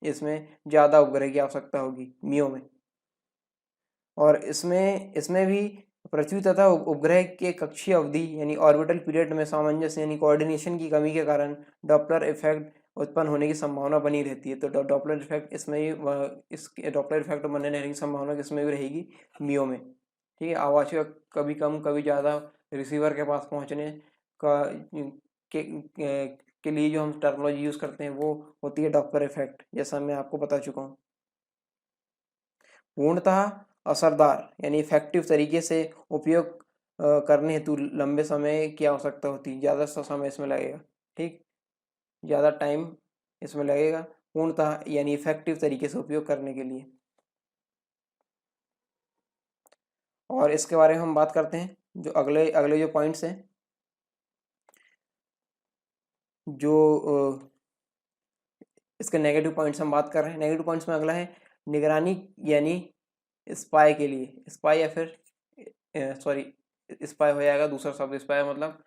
इसमें ज़्यादा उपग्रह की आवश्यकता होगी मियो में। और इसमें भी पृथ्वी तथा उपग्रह के कक्षीय अवधि यानी ऑर्बिटल पीरियड में सामंजस्य यानी कोऑर्डिनेशन की कमी के कारण डॉपलर इफेक्ट उत्पन्न होने की संभावना बनी रहती है। तो डॉपलर इफेक्ट इसमें भी इस डॉपलर इफेक्ट बनने रहने की संभावना किसमें भी रहेगी, मियो में। ठीक है, आवाज़ कभी कम कभी ज़्यादा रिसीवर के पास पहुँचने का के लिए जो हम टर्मिनोलॉजी यूज़ करते हैं वो होती है डॉपलर इफेक्ट, जैसा मैं आपको बता चुका हूँ। पूर्णतः असरदार यानी इफेक्टिव तरीके से उपयोग करने हेतु लंबे समय की आवश्यकता होती है, ज़्यादा समय इसमें लगेगा। ठीक, ज़्यादा टाइम इसमें लगेगा पूर्णतः यानी इफेक्टिव तरीके से उपयोग करने के लिए। और इसके बारे में हम बात करते हैं, जो अगले अगले जो पॉइंट्स हैं, जो इसके नेगेटिव पॉइंट्स हम बात कर रहे हैं। नेगेटिव पॉइंट्स में अगला है निगरानी यानी स्पाई के लिए, स्पाई या फिर सॉरी स्पाई हो जाएगा, दूसरा शब्द स्पाई मतलब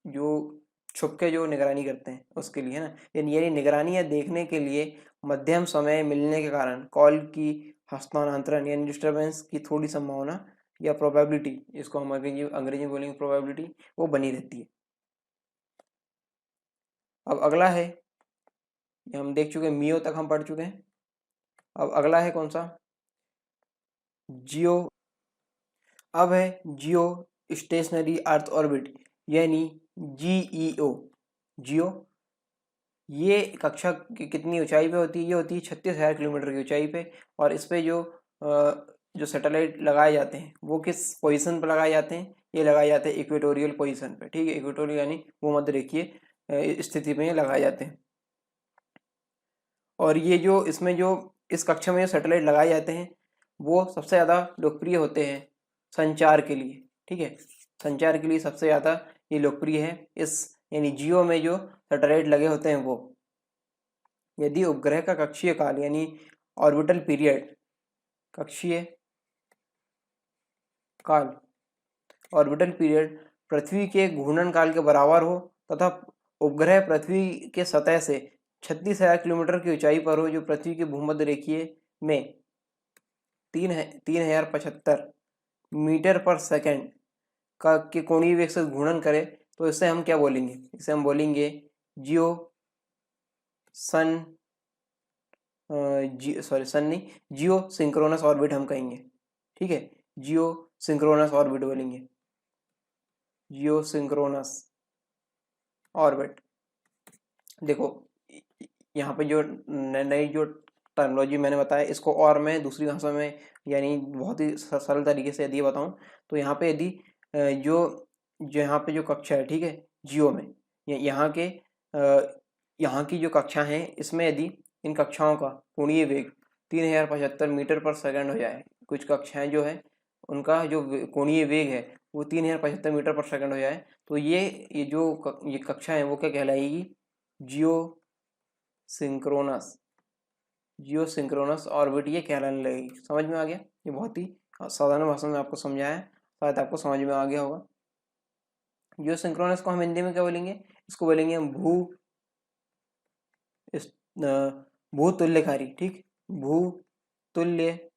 जो छुप के जो निगरानी करते हैं उसके लिए, है ना। यानी निगरानी या देखने के लिए मध्यम समय मिलने के कारण कॉल की हस्तांतरण यानी डिस्टर्बेंस की थोड़ी संभावना या प्रोबेबिलिटी, इसको हम अंग्रेजी में बोलेंगे प्रोबेबिलिटी, वो बनी रहती है। अब अगला है, हम देख चुके हैं मियो तक हम पढ़ चुके हैं। अब अगला है कौन सा, जियो। अब है जियो स्टेशनरी अर्थ ऑर्बिट यानी जीईओ। जियो ये कक्षा की कितनी ऊंचाई पे होती है, ये होती है 36,000 किलोमीटर की ऊंचाई पे। और इस पे जो सैटेलाइट लगाए जाते हैं वो किस पोजीशन पर लगाए जाते हैं, ये लगाए जाते हैं इक्वेटोरियल पोजीशन पे। ठीक है, इक्वेटोरियल यानी भूमध्य रेखीय स्थिति में लगाए जाते हैं। और ये जो इसमें जो इस कक्षा में जो सैटेलाइट लगाए जाते हैं वो सबसे ज़्यादा लोकप्रिय होते हैं संचार के लिए। ठीक है, संचार के लिए सबसे ज़्यादा ये लोकप्रिय है इस यानी जियो में जो सैटेलाइट लगे होते हैं वो। यदि उपग्रह का कक्षीय काल यानी ऑर्बिटल पीरियड, कक्षीय काल ऑर्बिटल पीरियड पृथ्वी के घूर्णन काल के बराबर हो तथा उपग्रह पृथ्वी के सतह से 36,000 किलोमीटर की ऊंचाई पर हो, जो पृथ्वी के भूमध्य रेखीय में 3,075 मीटर पर सेकंड का के कोणीय वेग से घूर्णन करे, तो इसे हम क्या बोलेंगे, इसे हम बोलेंगे जियो सन सन नहीं, जियो सिंक्रोनस ऑर्बिट हम कहेंगे। ठीक है, जियो सिंक्रोनस ऑर्बिट बोलेंगे, जियो सिंक्रोनस ऑर्बिट। देखो यहाँ पे जो नई जो टर्मिनोलॉजी मैंने बताया, इसको और मैं दूसरी भाषा में यानी बहुत ही सरल तरीके से यदि बताऊँ तो यहाँ पे यदि जो जो यहाँ पे जो कक्षा है, ठीक है, जियो में यहाँ की जो कक्षा हैं इसमें यदि इन कक्षाओं का कोणीय वेग 3,075 मीटर पर सेकंड हो जाए, कुछ कक्षाएं जो है उनका जो कोणीय वेग है वो 3,075 मीटर पर सेकंड हो जाए, तो ये कक्षा है वो क्या कहलाएगी, जियो सिंक्रोनस ऑर्बिट ये कहलाने लगेगी। समझ में आ गया, ये बहुत ही साधारण भाषा में आपको समझाया है, शायद आपको समझ में आ गया होगा। जियो सिंक्रोनस को हम हिंदी में क्या बोलेंगे, इसको बोलेंगे हम भूतुल्यकारी। ठीक, भूतुल्यकालिक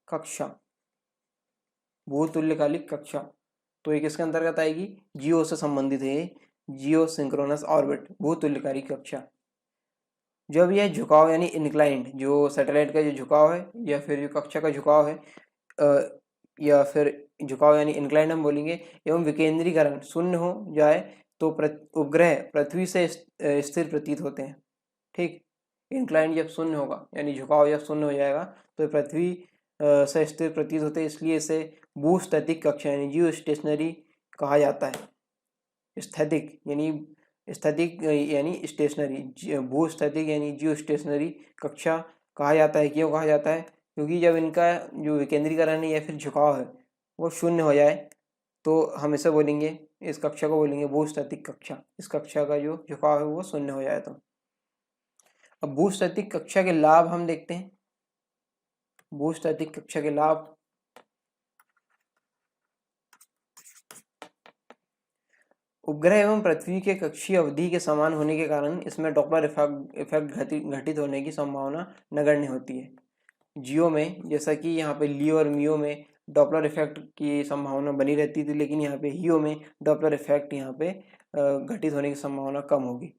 कक्षा, भूतुल्यकालिक कक्षा, तो ये किसके अंतर्गत आएगी, जियो से संबंधित है, जियो सिंक्रोनस ऑर्बिट भूतुल्यकारी कक्षा। जब यह झुकाव यानी इंक्लाइंड, जो सैटेलाइट का जो झुकाव है या फिर जो कक्षा का झुकाव है या फिर झुकाव यानी इंक्लाइंड हम बोलेंगे, एवं विकेंद्रीकरण शून्य हो जाए तो उपग्रह पृथ्वी से स्थिर प्रतीत होते हैं। ठीक, इंक्लाइंड जब शून्य होगा यानी झुकाव जब शून्य हो जाएगा तो पृथ्वी से स्थिर प्रतीत होते हैं, इसलिए इसे भूस्थैतिक कक्षा यानी जियो स्टेशनरी कहा जाता है। स्थैतिक यानी स्टेशनरी, भूस्थैतिक यानी जियो स्टेशनरी कक्षा कहा जाता है। क्यों कहा जाता है, क्योंकि जब इनका जो विकेंद्रीकरण है या फिर झुकाव है वो शून्य हो जाए तो हम इसे बोलेंगे, इस कक्षा को बोलेंगे भूस्थैतिक कक्षा। इस कक्षा का जो झुकाव है वो शून्य हो जाए तो। अब भूस्थैतिक कक्षा के लाभ हम देखते हैं। भूस्थैतिक कक्षा के लाभ, उपग्रह एवं पृथ्वी के कक्षीय अवधि के समान होने के कारण इसमें डॉपलर इफेक्ट घटित होने की संभावना नगण्य होती है। जियो में जैसा कि यहाँ पे लियो और मियो में डॉपलर इफेक्ट की संभावना बनी रहती थी, लेकिन यहाँ पे हियो में डॉपलर इफेक्ट यहाँ पे घटित होने की संभावना कम होगी।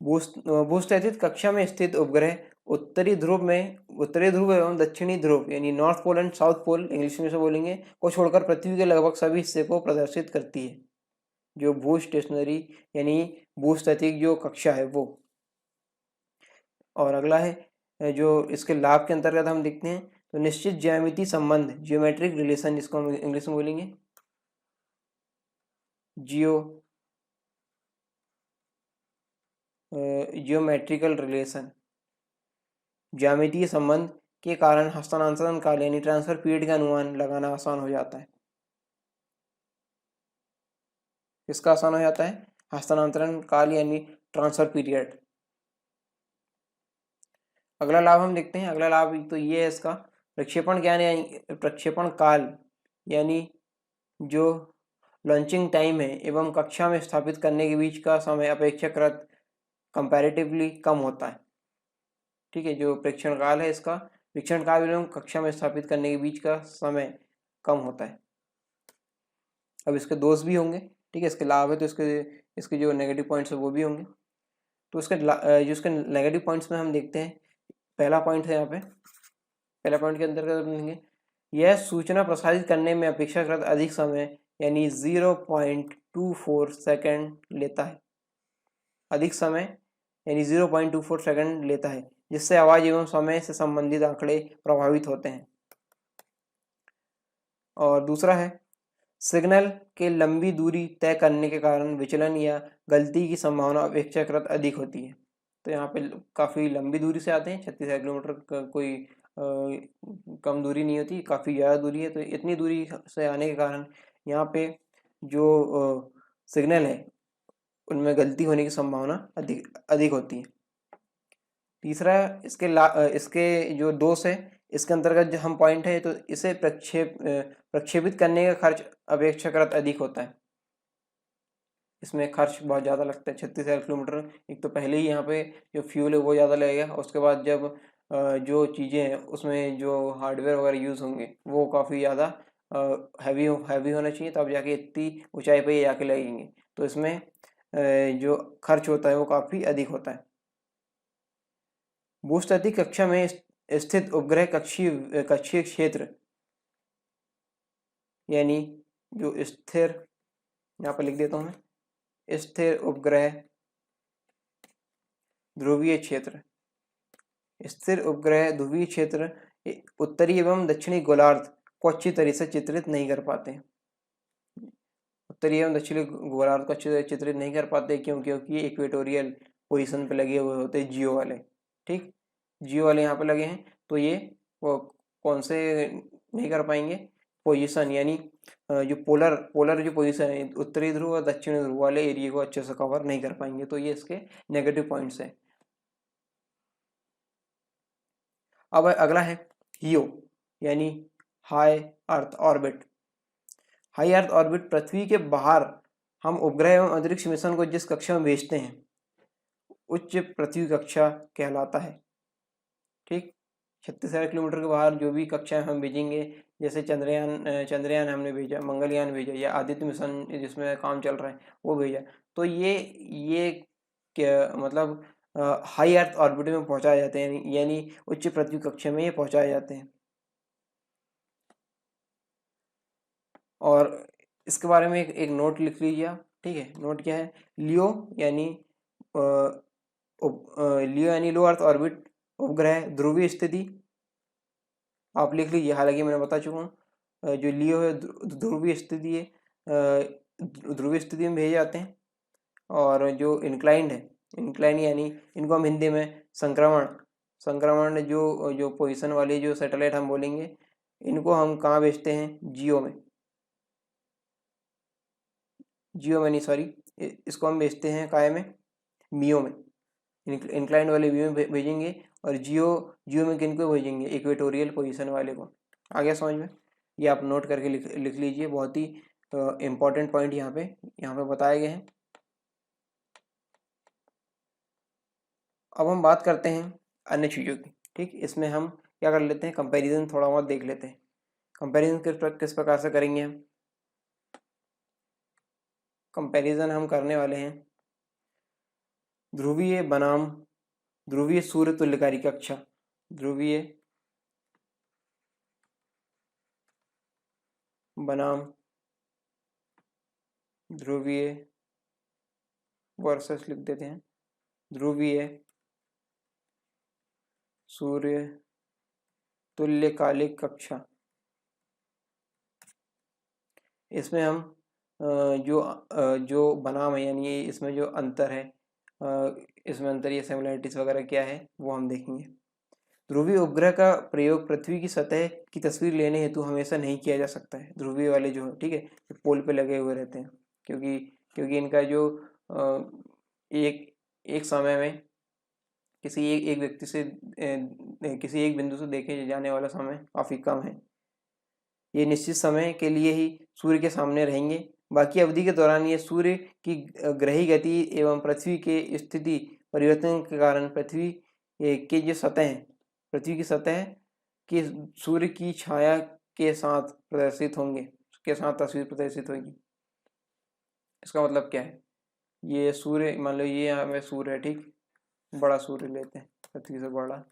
भूस्थित कक्षा में स्थित उपग्रह उत्तरी ध्रुव एवं दक्षिणी ध्रुव यानी north pole and south pole English में से बोलेंगे को छोड़कर पृथ्वी के लगभग सभी हिस्से को प्रदर्शित करती है। जो भू स्टेशनरी यानी भूस्थितिक जो कक्षा है वो। और अगला है जो इसके लाभ के अंतर्गत हम देखते हैं तो निश्चित ज्यामितीय संबंध जियोमेट्रिक रिलेशन, जिसको हम इंग्लिश में बोलेंगे जियोमेट्रिकल रिलेशन। ज्यामितीय संबंध के कारण हस्तांतरण काल यानी ट्रांसफर पीरियड का अनुमान लगाना आसान हो जाता है। किसका आसान हो जाता है? हस्तांतरण काल यानी ट्रांसफर पीरियड। अगला लाभ हम देखते हैं। अगला लाभ तो ये है इसका प्रक्षेपण ज्ञान यानी प्रक्षेपण काल यानी जो लॉन्चिंग टाइम है एवं कक्षा में स्थापित करने के बीच का समय अपेक्षाकृत कंपैरेटिवली कम होता है। ठीक है, जो प्रेक्षण काल है इसका प्रेक्षण काल एवं कक्षा में स्थापित करने के बीच का समय कम होता है। अब इसके दोष भी होंगे, ठीक है, इसके लाभ है तो इसके जो नेगेटिव पॉइंट्स है वो भी होंगे। तो इसके जो इसके नेगेटिव पॉइंट्स में हम देखते हैं, पहला पॉइंट है यहाँ पे, पहला पॉइंट के अंतर्गत देखेंगे यह सूचना प्रसारित करने में अपेक्षाकृत अधिक समय यानी 0.24 सेकंड लेता है। अधिक समय यानी 0.24 सेकंड लेता है, जिससे आवाज एवं समय से संबंधित आंकड़े प्रभावित होते हैं। और दूसरा है सिग्नल के लंबी दूरी तय करने के कारण विचलन या गलती की संभावना अपेक्षाकृत अधिक होती है। तो यहाँ पे काफ़ी लंबी दूरी से आते हैं, 36 किलोमीटर कोई कम दूरी नहीं होती, काफ़ी ज़्यादा दूरी है। तो इतनी दूरी से आने के कारण यहाँ पे जो सिग्नल है उनमें गलती होने की संभावना अधिक होती है। तीसरा इसके जो दोष है इसके अंतर्गत जो हम पॉइंट है तो इसे प्रक्षेपित करने का खर्च अपेक्षाकृत अधिक होता है। इसमें खर्च बहुत ज़्यादा लगता है, 36,000 किलोमीटर। एक तो पहले ही यहाँ पे जो फ्यूल है वो ज़्यादा लगेगा, उसके बाद जब जो चीज़ें हैं उसमें जो हार्डवेयर वगैरह यूज़ होंगे वो काफ़ी ज़्यादा हैवी होना चाहिए, तब जाके इतनी ऊंचाई पे जाके लगेंगे। तो इसमें जो खर्च होता है वो काफ़ी अधिक होता है। भूस्थितिक कक्षा में स्थित उपग्रह कक्षीय क्षेत्र यानी जो स्थिर, यहाँ पर लिख देता हूँ मैं, स्थिर उपग्रह ध्रुवीय क्षेत्र, स्थिर उपग्रह ध्रुवीय क्षेत्र उत्तरी एवं दक्षिणी गोलार्ध को अच्छी तरह से चित्रित नहीं कर पाते। उत्तरी एवं दक्षिणी गोलार्ध को अच्छी तरह चित्रित नहीं कर पाते क्योंकि ये इक्वेटोरियल पोजीशन पे लगे हुए होते हैं जियो वाले। ठीक, जियो वाले यहाँ पे लगे हैं तो ये वो कौन से नहीं कर पाएंगे पोजीशन, यानी जो पोलर जो पोजीशन है उत्तरी ध्रुव और दक्षिणी ध्रुव वाले एरिया को अच्छे से कवर नहीं कर पाएंगे। तो ये इसके नेगेटिव पॉइंट्स है। अब अगला है हियो यानी high earth orbit. High earth orbit पृथ्वी के बाहर हम उपग्रह एवं अंतरिक्ष मिशन को जिस कक्षा में भेजते हैं उच्च पृथ्वी कक्षा कहलाता है। ठीक, 36,000 किलोमीटर के बाहर जो भी कक्षाएं हम भेजेंगे, जैसे चंद्रयान हमने भेजा, मंगलयान भेजा या आदित्य मिशन जिसमें काम चल रहा है वो भेजा, तो ये क्या मतलब हाई अर्थ ऑर्बिट में पहुंचाए जाते हैं, यानी उच्च पृथ्वी कक्षा में ये पहुंचाए जाते हैं। और इसके बारे में एक नोट लिख लीजिए आप। ठीक है, नोट क्या है? लियो यानी लो अर्थ ऑर्बिट उपग्रह ध्रुवीय स्थिति आप लिख लीजिए, हालांकि मैंने बता चुका हूँ। जो लियो है ध्रुवीय स्थिति है, ध्रुवीय स्थिति में भेजे जाते हैं। और जो इंक्लाइंड है, इंक्लाइन यानी इनको हम हिंदी में संक्रमण जो पोजीशन वाली जो सैटेलाइट हम बोलेंगे, इनको हम कहाँ भेजते हैं? जियो में नहीं सॉरी, इसको हम भेजते हैं काय में? मियो में। इंक्लाइंड वाले व्यू में भेजेंगे और जियो में किनको भेजेंगे? इक्वेटोरियल पोजीशन वाले को। आ गया समझ में? ये आप नोट करके लिख लीजिए, बहुत ही इम्पोर्टेंट पॉइंट यहाँ पे बताए गए हैं। अब हम बात करते हैं अन्य चीज़ों की, ठीक। इसमें हम क्या कर लेते हैं, कंपैरिजन थोड़ा बहुत देख लेते हैं। कंपैरिजन किस प्रकार से करेंगे हम? कंपैरिजन हम करने वाले हैं ध्रुवीय बनाम ध्रुवीय सूर्य तुल्यकारी कक्षा, ध्रुवीय बनाम ध्रुवीय वर्सेस लिख देते हैं ध्रुवीय सूर्य तुल्यकालिक कक्षा। इसमें हम जो बनाम है, यानी इसमें जो अंतर है, इसमें अंतर या सिमिलरिटीज वगैरह क्या है वो हम देखेंगे। ध्रुवीय उपग्रह का प्रयोग पृथ्वी की सतह की तस्वीर लेने हेतु हमेशा नहीं किया जा सकता है। ध्रुवीय वाले जो है, ठीक है, पोल पे लगे हुए रहते हैं, क्योंकि इनका जो एक समय में किसी एक व्यक्ति से किसी एक बिंदु से देखे जाने वाला समय काफ़ी कम है। ये निश्चित समय के लिए ही सूर्य के सामने रहेंगे, बाकी अवधि के दौरान ये सूर्य की ग्रही गति एवं पृथ्वी के स्थिति परिवर्तन के कारण पृथ्वी के जो सतह है, पृथ्वी की सतह की सूर्य की छाया के साथ प्रदर्शित होंगे, के साथ तस्वीर प्रदर्शित होगी। इसका मतलब क्या है? ये सूर्य, मान लो ये यहाँ पे सूर्य है, ठीक, बड़ा सूर्य लेते हैं, पृथ्वी से बड़ा।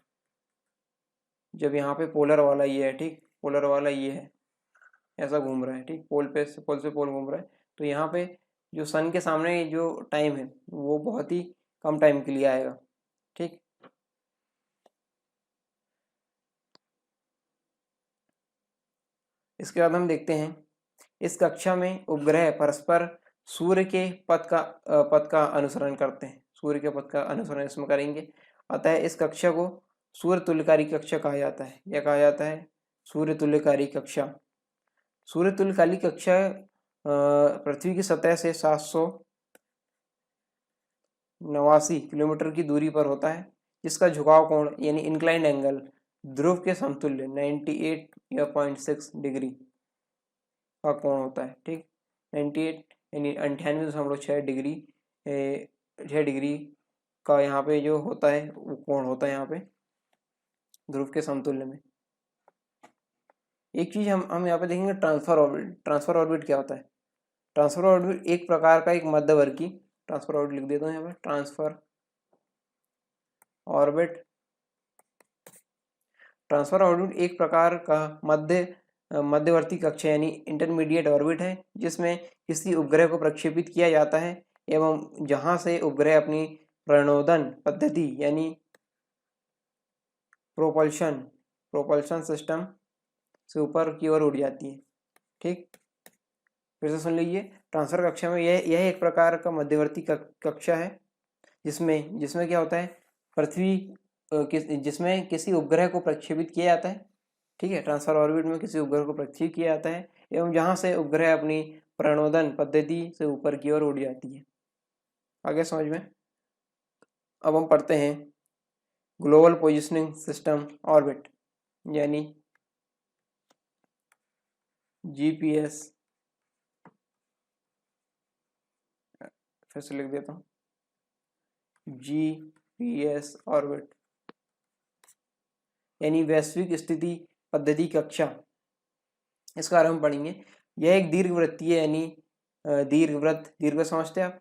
जब यहाँ पे पोलर वाला ये है, ठीक, पोलर वाला ये है, ऐसा घूम रहा है, ठीक, पोल से पोल घूम रहा है, तो यहाँ पे जो सन के सामने जो टाइम है वो बहुत ही कम टाइम के लिए आएगा, ठीक। इसके बाद हम देखते हैं इस कक्षा में उपग्रह परस्पर सूर्य के पथ का अनुसरण करते हैं, सूर्य के पथ का अनुसरण इसमें करेंगे। अतः इस कक्षा को सूर्य तुल्यकारी कक्षा कहा जाता है। यह कहा जाता है सूर्य तुल्यकारी कक्षा। सूर्य तुल्यकारी कक्षा पृथ्वी की सतह से 789 किलोमीटर की दूरी पर होता है, जिसका झुकाव कोण यानी इंक्लाइंड एंगल ध्रुव के समतुल्य 98.6 डिग्री का कोण होता है, ठीक। 98 यानी 98.6 डिग्री 6 डिग्री का यहाँ पे जो होता है वो कोण होता है यहाँ पे ध्रुव के समतुल्य में। एक चीज हम यहाँ पे देखेंगे, ट्रांसफर ऑर्बिट। ट्रांसफर ऑर्बिट क्या होता है? ट्रांसफर ऑर्बिट एक प्रकार का एक मध्यवर्ती, ट्रांसफर ऑर्बिट लिख देता हूँ यहाँ पे, ट्रांसफर ऑर्बिट। ट्रांसफर ऑर्बिट एक प्रकार का मध्यवर्ती कक्षा यानी इंटरमीडिएट ऑर्बिट है, जिसमें किसी उपग्रह को प्रक्षेपित किया जाता है एवं जहां से उपग्रह अपनी प्रणोदन पद्धति यानी प्रोपल्शन सिस्टम से ऊपर की ओर उड़ जाती है, ठीक। फिर से सुन लीजिए, ट्रांसफर कक्षा में यह एक प्रकार का मध्यवर्ती कक्षा है जिसमें क्या होता है, जिसमें किसी उपग्रह को प्रक्षेपित किया जाता है, ठीक है। ट्रांसफर ऑर्बिट में किसी उपग्रह को प्रक्षेपित किया जाता है एवं जहां से उपग्रह अपनी प्रणोदन पद्धति से ऊपर की ओर उड़ जाती है। आगे समझ में। अब हम पढ़ते हैं ग्लोबल पोजिशनिंग सिस्टम ऑर्बिट यानी जीपीएस। फिर से लिख देता हूँ, जीपीएस ऑर्बिट यानी वैश्विक स्थिति पद्धति कक्षा। इसका बारे में पढ़ेंगे। यह एक दीर्घवृत्तीय यानी दीर्घ समझते हैं आप?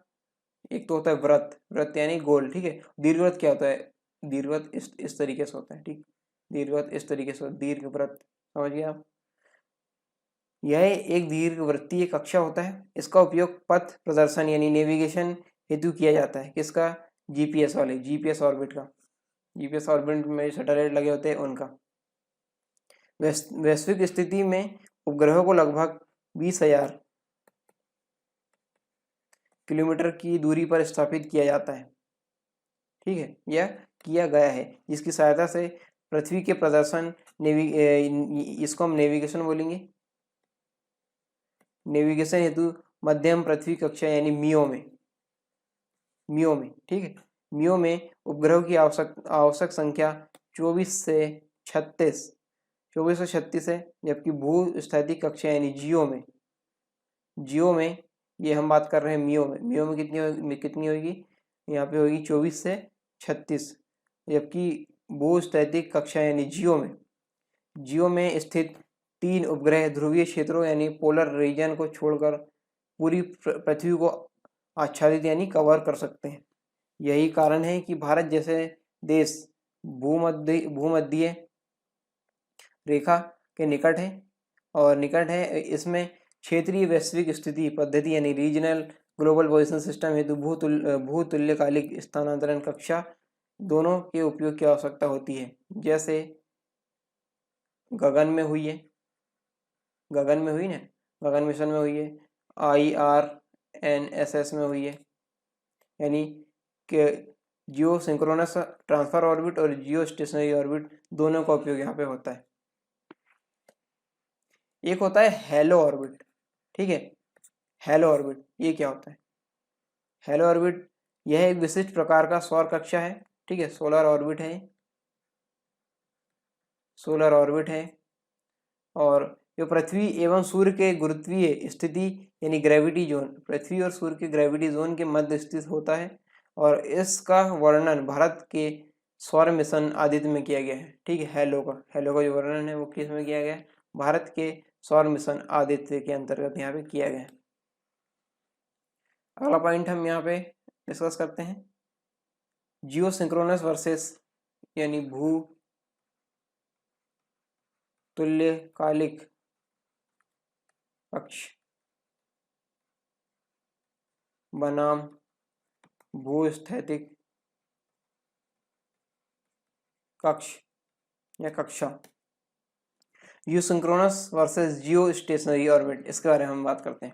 एक तो होता है वृत्त यानी गोल, ठीक है। दीर्घवृत्त क्या होता है? दीर्घवृत्त इस तरीके से होता है, ठीक। दीर्घवृत्त इस तरीके से, दीर्घवृत्त समझ गए आप। यह एक दीर्घवृत्तीय कक्षा होता है। इसका उपयोग पथ प्रदर्शन यानी नेविगेशन हेतु किया जाता है। किसका? जीपीएस ऑर्बिट का। जीपीएस ऑर्बिट में सैटेलाइट लगे होते हैं उनका। वैश्विक स्थिति में उपग्रहों को लगभग 20,000 किलोमीटर की दूरी पर स्थापित किया जाता है, ठीक है, यह किया गया है, जिसकी सहायता से पृथ्वी के प्रदर्शन इसको हम नेविगेशन बोलेंगे। नेविगेशन हेतु मध्यम पृथ्वी कक्षा यानी मियो में, ठीक है। मियो में उपग्रहों की आवश्यक संख्या 24 से 36 24 से 36 है। जबकि भूस्थैतिक कक्षा यानी जियो में ये हम बात कर रहे हैं मियो में कितनी होगी, यहाँ पे होगी 24 से 36। जबकि भूस्थैतिक कक्षा यानी जियो में स्थित 3 उपग्रह ध्रुवीय क्षेत्रों यानी पोलर रीजन को छोड़कर पूरी पृथ्वी को आच्छादित यानी कवर कर सकते हैं। यही कारण है कि भारत जैसे देश भूमध्य रेखा के निकट है। इसमें क्षेत्रीय वैश्विक स्थिति पद्धति यानी रीजनल ग्लोबल पोजिशन सिस्टम हेतु भूतुल्यकालिक स्थानांतरण कक्षा दोनों के उपयोग की आवश्यकता होती है। जैसे गगन में हुई ना, गगन मिशन में हुई है, IRNSS में हुई है, यानी कि जियो सिंक्रोनस ट्रांसफर ऑर्बिट और जियो स्टेशनरी ऑर्बिट दोनों का उपयोग यहाँ पे होता है। एक होता है हेलो ऑर्बिट, ठीक है। हेलो ऑर्बिट ये क्या होता है? हेलो ऑर्बिट यह एक विशिष्ट प्रकार का सौर कक्षा है, ठीक है। सोलर ऑर्बिट है और जो पृथ्वी एवं सूर्य के गुरुत्वीय स्थिति यानी ग्रेविटी जोन, पृथ्वी और सूर्य के ग्रेविटी जोन के मध्य स्थित होता है और इसका वर्णन भारत के सौर मिशन आदित्य में किया गया है, ठीक है। हेलो का जो वर्णन है वो किस में किया गया है? भारत के सौर मिशन आदित्य के अंतर्गत यहाँ पे किया गया है। अगला पॉइंट हम यहाँ पे डिस्कस करते हैं, जियो सिंक्रोनस वर्सेस यानी भू तुल्यकालिक कक्ष बनाम भूस्थैतिक कक्ष या कक्षा, geosynchronous versus geostationary orbit, इसके बारे में हम बात करते हैं।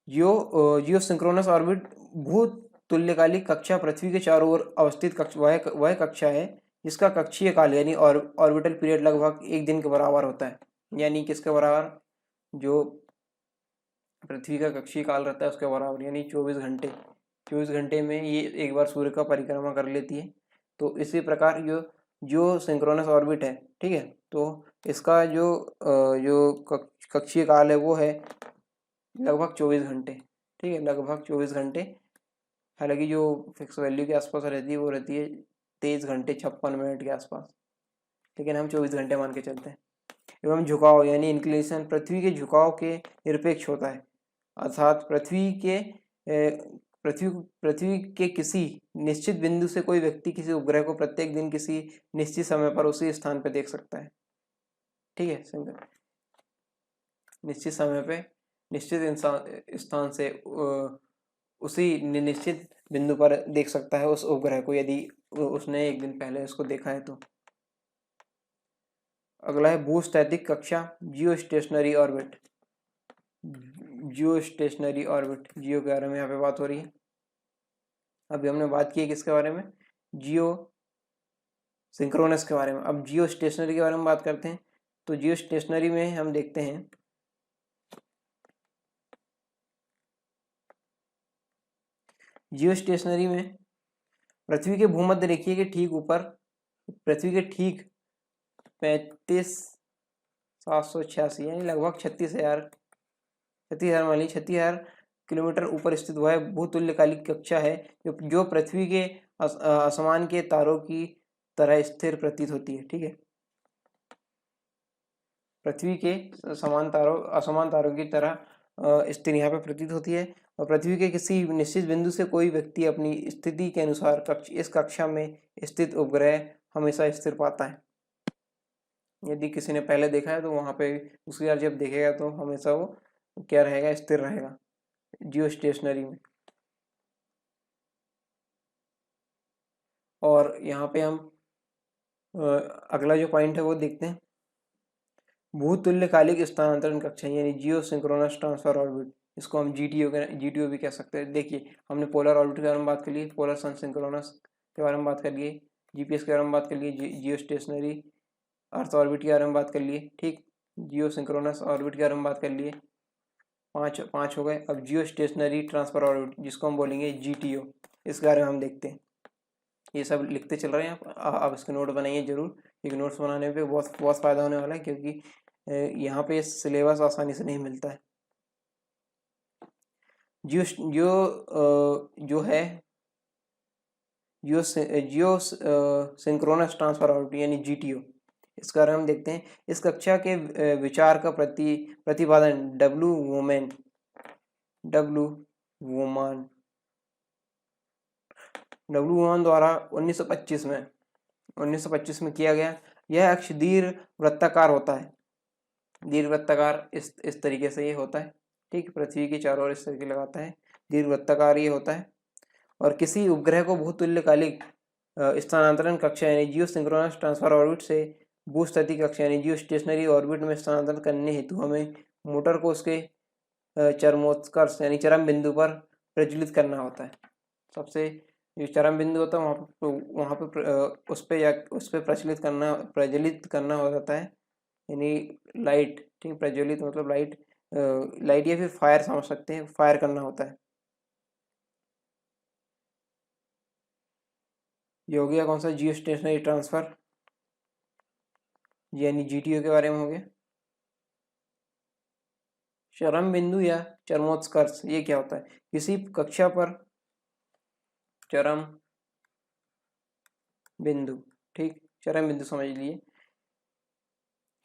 जियो सिंक्रोनस ऑर्बिट भूतुल्यकालिक कक्षा पृथ्वी के चारों ओर अवस्थित वह कक्षा है जिसका कक्षीय काल यानी ऑर्बिटल पीरियड लगभग 1 दिन के बराबर होता है। यानी किसके बराबर? जो पृथ्वी का कक्षीय काल रहता है उसके बराबर, यानी 24 घंटे में ये एक बार सूर्य का परिक्रमा कर लेती है। तो इसी प्रकार जो सिंक्रोनस ऑर्बिट है, ठीक है, तो इसका जो कक्षीय काल है वो है लगभग 24 घंटे, ठीक है, लगभग 24 घंटे। हालांकि जो फिक्स वैल्यू के आसपास रहती है वो रहती है 23 घंटे 56 मिनट के आसपास, लेकिन हम 24 घंटे मान के चलते हैं। एवं झुकाव यानी इंक्लिनेशन पृथ्वी के झुकाव के निरपेक्ष होता है, अर्थात पृथ्वी के किसी निश्चित बिंदु से कोई व्यक्ति किसी उपग्रह को प्रत्येक दिन किसी निश्चित समय पर उसी स्थान पर देख सकता है, ठीक है। निश्चित समय पे निश्चित स्थान से उसी निश्चित बिंदु पर देख सकता है उस उपग्रह को, यदि उसने एक दिन पहले उसको देखा है तो। अगला है भूस्थैतिक कक्षा जियो स्टेशनरी ऑर्बिट। जियो के बारे में यहाँ पे बात हो रही है। अभी हमने बात की है किसके बारे में? जियो सिंक्रोनस के बारे में। अब जियो स्टेशनरी के बारे में बात करते हैं। तो जियो स्टेशनरी में हम देखते हैं जियो स्टेशनरी में पृथ्वी के भूमध्य रेखीय के ठीक ऊपर, पृथ्वी के ठीक 35,786 यानी लगभग 36,000 किलोमीटर ऊपर स्थित वह भूतुल्यकालिक कक्षा है जो पृथ्वी के आसमान के तारों की तरह स्थिर प्रतीत होती है, ठीक है। पृथ्वी के असमान तारों की तरह स्थिर यहाँ पे प्रतीत होती है और पृथ्वी के किसी निश्चित बिंदु से कोई व्यक्ति अपनी स्थिति के अनुसार इस कक्षा में स्थित उपग्रह हमेशा स्थिर पाता है। यदि किसी ने पहले देखा है तो वहाँ पे दूसरी बार जब देखेगा तो हमेशा वो क्या रहेगा? स्थिर रहेगा जियो स्टेशनरी में। और यहाँ पे हम अगला जो पॉइंट है वो देखते हैं, भूतुल्यकालिक स्थानांतरण कक्षा यानी जियो सिंक्रोनस ट्रांसफर ऑर्बिट, इसको हम जीटीओ भी कह सकते हैं। देखिए हमने पोलर ऑर्बिट के बारे में बात कर ली, पोलर सन सिंक्रोनस के बारे में बात कर लिए, जीपीएस के बारे में बात कर लिए, जियो स्टेशनरी अर्थ ऑर्बिट के बारे में बात कर लिए, ठीक। जियो सिंक्रोनस ऑर्बिट के बारे में बात कर लिए, पाँच हो गए। अब जियो स्टेशनरी ट्रांसफर ऑर्बिट जिसको हम बोलेंगे जीटीओ, इसके बारे में हम देखते हैं। ये सब लिखते चल रहे हैं आप इसके नोट बनाइए जरूर, क्योंकि नोट्स बनाने पे बहुत बहुत फ़ायदा होने वाला है, क्योंकि यहाँ पे सिलेबस आसानी से नहीं मिलता है। जो जो है जियो सिंक्रोनस ट्रांसफर ऑर्बिट यानी GTO, इसका बारे में हम देखते हैं। इस कक्षा के विचार का प्रतिपादन डब्ल्यू वोमान द्वारा 1925 में किया गया। यह अक्ष दीर्घ वृत्ताकार होता है। दीर्घ वृत्ताकार इस तरीके से ये होता है, ठीक, पृथ्वी के चारों ओर इस तरीके लगाता है, दीर्घ वृत्ताकार ये होता है। और किसी उपग्रह को भूतुल्यकालिक स्थानांतरण कक्षा यानी जियो सिंक्रोनस ट्रांसफर ऑर्बिट से भूस्थिति कक्षा यानी जियो स्टेशनरी ऑर्बिट में स्थानांतरण करने हेतु हमें मोटर को उसके चरमोत्कर्ष यानी चरम बिंदु पर प्रज्वलित करना होता है। सबसे जो चरम बिंदु होता है वहाँ पे उस पर प्रज्वलित करना हो जाता है, यानी लाइट, ठीक, प्रज्वलित मतलब लाइट या फिर फायर समझ सकते हैं, फायर करना होता है। ये हो गया कौन सा, जियो स्टेशनरी ट्रांसफर यानी GTO के बारे में हो गया। चरम बिंदु या चरमोत्कर्ष ये क्या होता है, किसी कक्षा पर चरम बिंदु, ठीक, चरम बिंदु समझ लिए,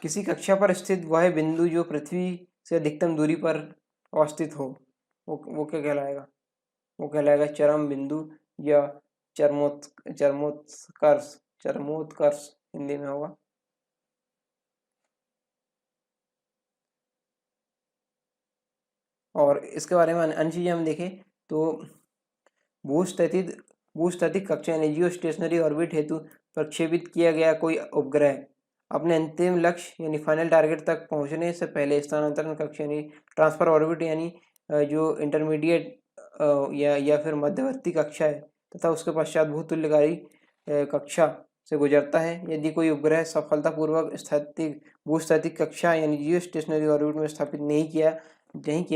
किसी कक्षा पर स्थित वह बिंदु जो पृथ्वी से अधिकतम दूरी पर अवस्थित हो, वो क्या कहलाएगा, वो कहलाएगा चरम बिंदु या चरमोत्कर्ष हिंदी में होगा। और इसके बारे में अन्य चीजें हम देखें तो भूस्थितिक कक्षा यानी जियो स्टेशनरी ऑर्बिट हेतु प्रक्षेपित किया गया कोई उपग्रह अपने अंतिम लक्ष्य यानी फाइनल टारगेट तक पहुंचने से पहले स्थानांतरण कक्षा यानी ट्रांसफर ऑर्बिट यानी जो इंटरमीडिएट या फिर मध्यवर्ती कक्षा है तथा उसके पश्चात भूतुल्यकारी कक्षा से गुजरता है। यदि कोई उपग्रह सफलतापूर्वक भूस्थितिक कक्षा यानी जियो स्टेशनरी ऑर्बिट में स्थापित नहीं किया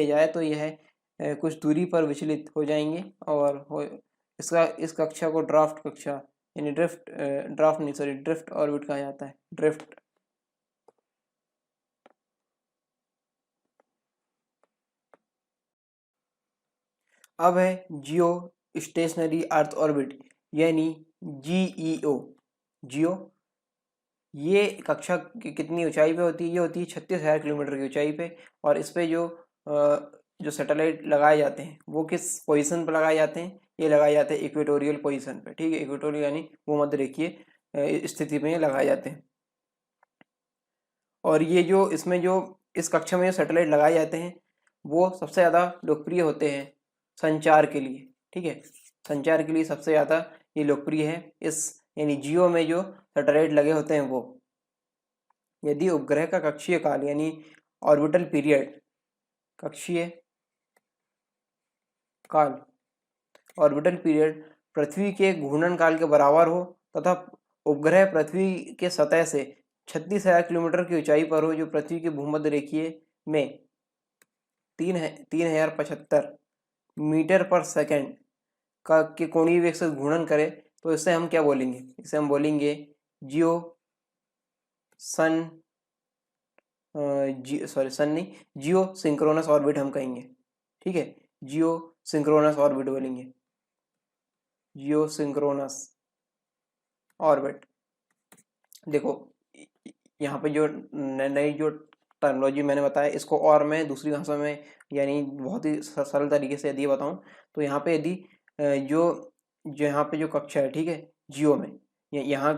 जाए तो यह कुछ दूरी पर विचलित हो जाएंगे और इस कक्षा को ड्राफ्ट कक्षा यानी ड्रिफ्ट ऑर्बिट कहा जाता है, ड्रिफ्ट। अब है जियो स्टेशनरी अर्थ ऑर्बिट यानी GEO। ये कक्षा कितनी ऊंचाई पे होती है, ये होती है 36,000 किलोमीटर की ऊंचाई पे। और इस पे जो सैटेलाइट लगाए जाते हैं वो किस पोजीशन पर लगाए जाते हैं, ये लगाए जाते हैं इक्वेटोरियल पोजीशन पे, ठीक है, इक्वेटोरियल यानी भूमध्य रेखीय स्थिति में लगाए जाते हैं। और ये जो इसमें जो इस कक्षा में जो सैटेलाइट लगाए जाते हैं वो सबसे ज़्यादा लोकप्रिय होते हैं संचार के लिए, ठीक है, संचार के लिए सबसे ज़्यादा ये लोकप्रिय है इस यानी जियो में जो सैटेलाइट लगे होते हैं वो। यदि उपग्रह का कक्षीय काल यानी ऑर्बिटल पीरियड, कक्षीय काल ऑर्बिटल पीरियड पृथ्वी के घूर्णन काल के बराबर हो तथा उपग्रह पृथ्वी के सतह से 36,000 किलोमीटर की ऊंचाई पर हो, जो पृथ्वी के भूमध्य रेखीय में 3075 मीटर पर सेकंड का के कोणीय वेग से घूर्णन करे तो इसे हम क्या बोलेंगे, इसे हम बोलेंगे जियो जियो सिंक्रोनस ऑर्बिट हम कहेंगे, ठीक है, जियो सिंक्रोनस ऑर्बिट बोलेंगे, जियो सिंक्रोनस ऑर्बिट। देखो यहाँ पे जो नई जो टर्मिनोलॉजी मैंने बताया इसको और मैं दूसरी भाषा में यानी बहुत ही सरल तरीके से यदि बताऊँ तो यहाँ पे यदि जो यहाँ पे जो कक्षा है, ठीक है, जियो में यहाँ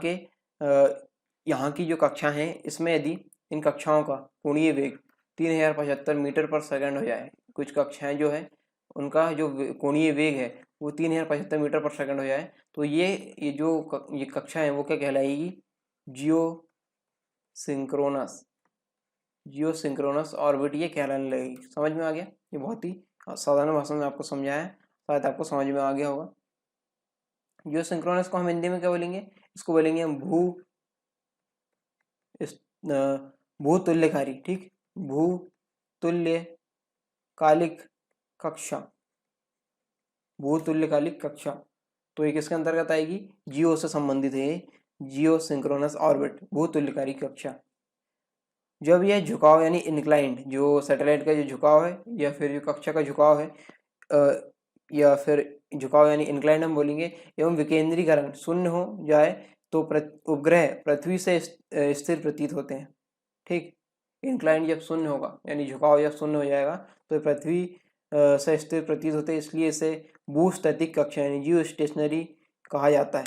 की जो कक्षा है इसमें यदि इन कक्षाओं का कोणीय वेग 3075 मीटर पर सेकंड हो जाए, कुछ कक्षाएं जो है उनका जो कोणीय वेग है वो 3075 मीटर पर सेकंड हो जाए तो ये कक्षा है वो क्या कहलाएगी, जियो सिंक्रोनस ऑर्बिट ये कहलाने लगेगी। समझ में आ गया, ये बहुत ही साधारण भाषा में आपको समझाया, शायद आपको समझ में आ गया होगा। जियो सिंक्रोनस को हम हिंदी में क्या बोलेंगे, इसको बोलेंगे हम भूतुल्यकारी, ठीक, भूतुल्यकालिक कक्षा तो ये किसके अंतर्गत आएगी, जियो से संबंधित है, जियो सिंक्रोनस ऑर्बिट, भूतुल्यकारी कक्षा। जब यह झुकाव यानी इंक्लाइंड, जो सैटेलाइट का जो झुकाव है या फिर जो कक्षा का झुकाव है या फिर झुकाव यानी इंक्लाइंड हम बोलेंगे, एवं विकेंद्रीकरण शून्य हो जाए तो उपग्रह पृथ्वी से स्थिर प्रतीत होते हैं। ठीक, इंक्लाइंड जब शून्य होगा यानी झुकाव जब शून्य हो जाएगा तो पृथ्वी से स्थिर प्रतीत होते हैं, इसलिए इसे भूस्थैतिक कक्षा यानी जियो स्टेशनरी कहा जाता है।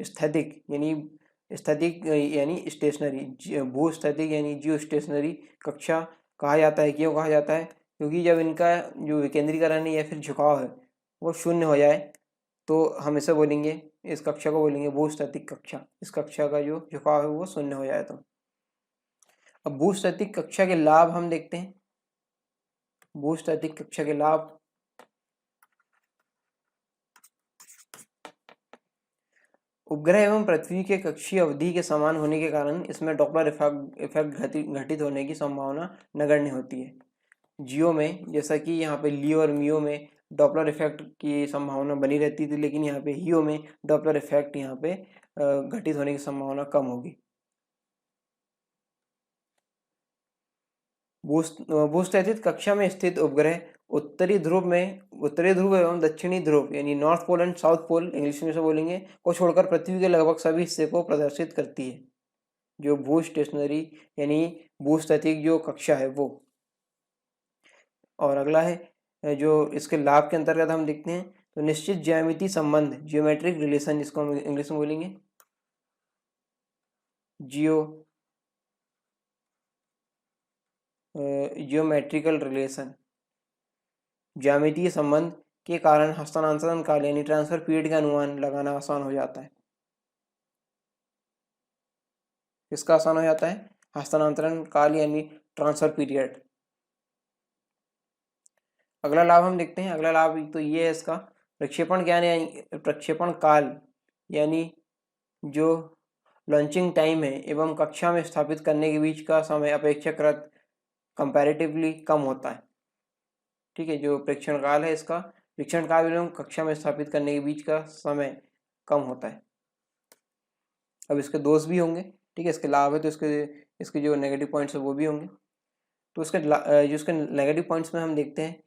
स्थैतिक यानी स्टेशनरी, भूस्थैतिक यानी जियो स्टेशनरी कक्षा कहा जाता है। क्यों कहा जाता है, क्योंकि जब इनका जो विकेंद्रीकरण है या फिर झुकाव है वो शून्य हो जाए तो हम इसे बोलेंगे, इस कक्षा को बोलेंगे भूस्थैतिक कक्षा। इस कक्षा का जो झुकाव है वो शून्य हो जाए तो। अब भूस्थैतिक कक्षा के लाभ हम देखते हैं। भूस्थैतिक कक्षा के लाभ, उपग्रह एवं पृथ्वी के कक्षीय अवधि के समान होने के कारण इसमें डॉपलर इफेक्ट घटित होने की संभावना नगण्य होती है। जियो में जैसा कि यहाँ पे लियो और मियो में डॉपलर इफेक्ट की संभावना बनी रहती थी, लेकिन यहाँ पे हियो में डॉपलर इफेक्ट यहाँ पे घटित होने की संभावना कम होगी। भूस्थैतिक कक्षा में स्थित उपग्रह उत्तरी ध्रुव एवं दक्षिणी ध्रुव यानी north pole and south pole English में से बोलेंगे को छोड़कर पृथ्वी के लगभग सभी हिस्से को प्रदर्शित करती है। जो भू स्टेशनरी यानी भूस्थैतिक जो कक्षा है वो। और अगला है जो इसके लाभ के अंतर्गत हम देखते हैं, तो निश्चित ज्यामिति संबंध, जियोमेट्रिक रिलेशन, जिसको हम इंग्लिश में बोलेंगे जियोमेट्रिकल रिलेशन, ज्यामितीय संबंध के कारण हस्तांतरण काल यानी ट्रांसफर पीरियड का अनुमान लगाना आसान हो जाता है। किसका आसान हो जाता है, हस्तांतरण काल यानी ट्रांसफर पीरियड। अगला लाभ हम देखते हैं। अगला लाभ तो ये है इसका, प्रक्षेपण ज्ञान यानी प्रक्षेपण काल यानी जो लॉन्चिंग टाइम है एवं कक्षा में स्थापित करने के बीच का समय अपेक्षाकृत कंपैरेटिवली कम होता है। ठीक है, जो प्रेक्षण काल है इसका, प्रेक्षण काल एवं कक्षा में स्थापित करने के बीच का समय कम होता है। अब इसके दोष भी होंगे, ठीक है, इसके लाभ है तो इसके जो नेगेटिव पॉइंट्स है वो भी होंगे। तो इसके जो इसके नेगेटिव पॉइंट्स में हम देखते हैं,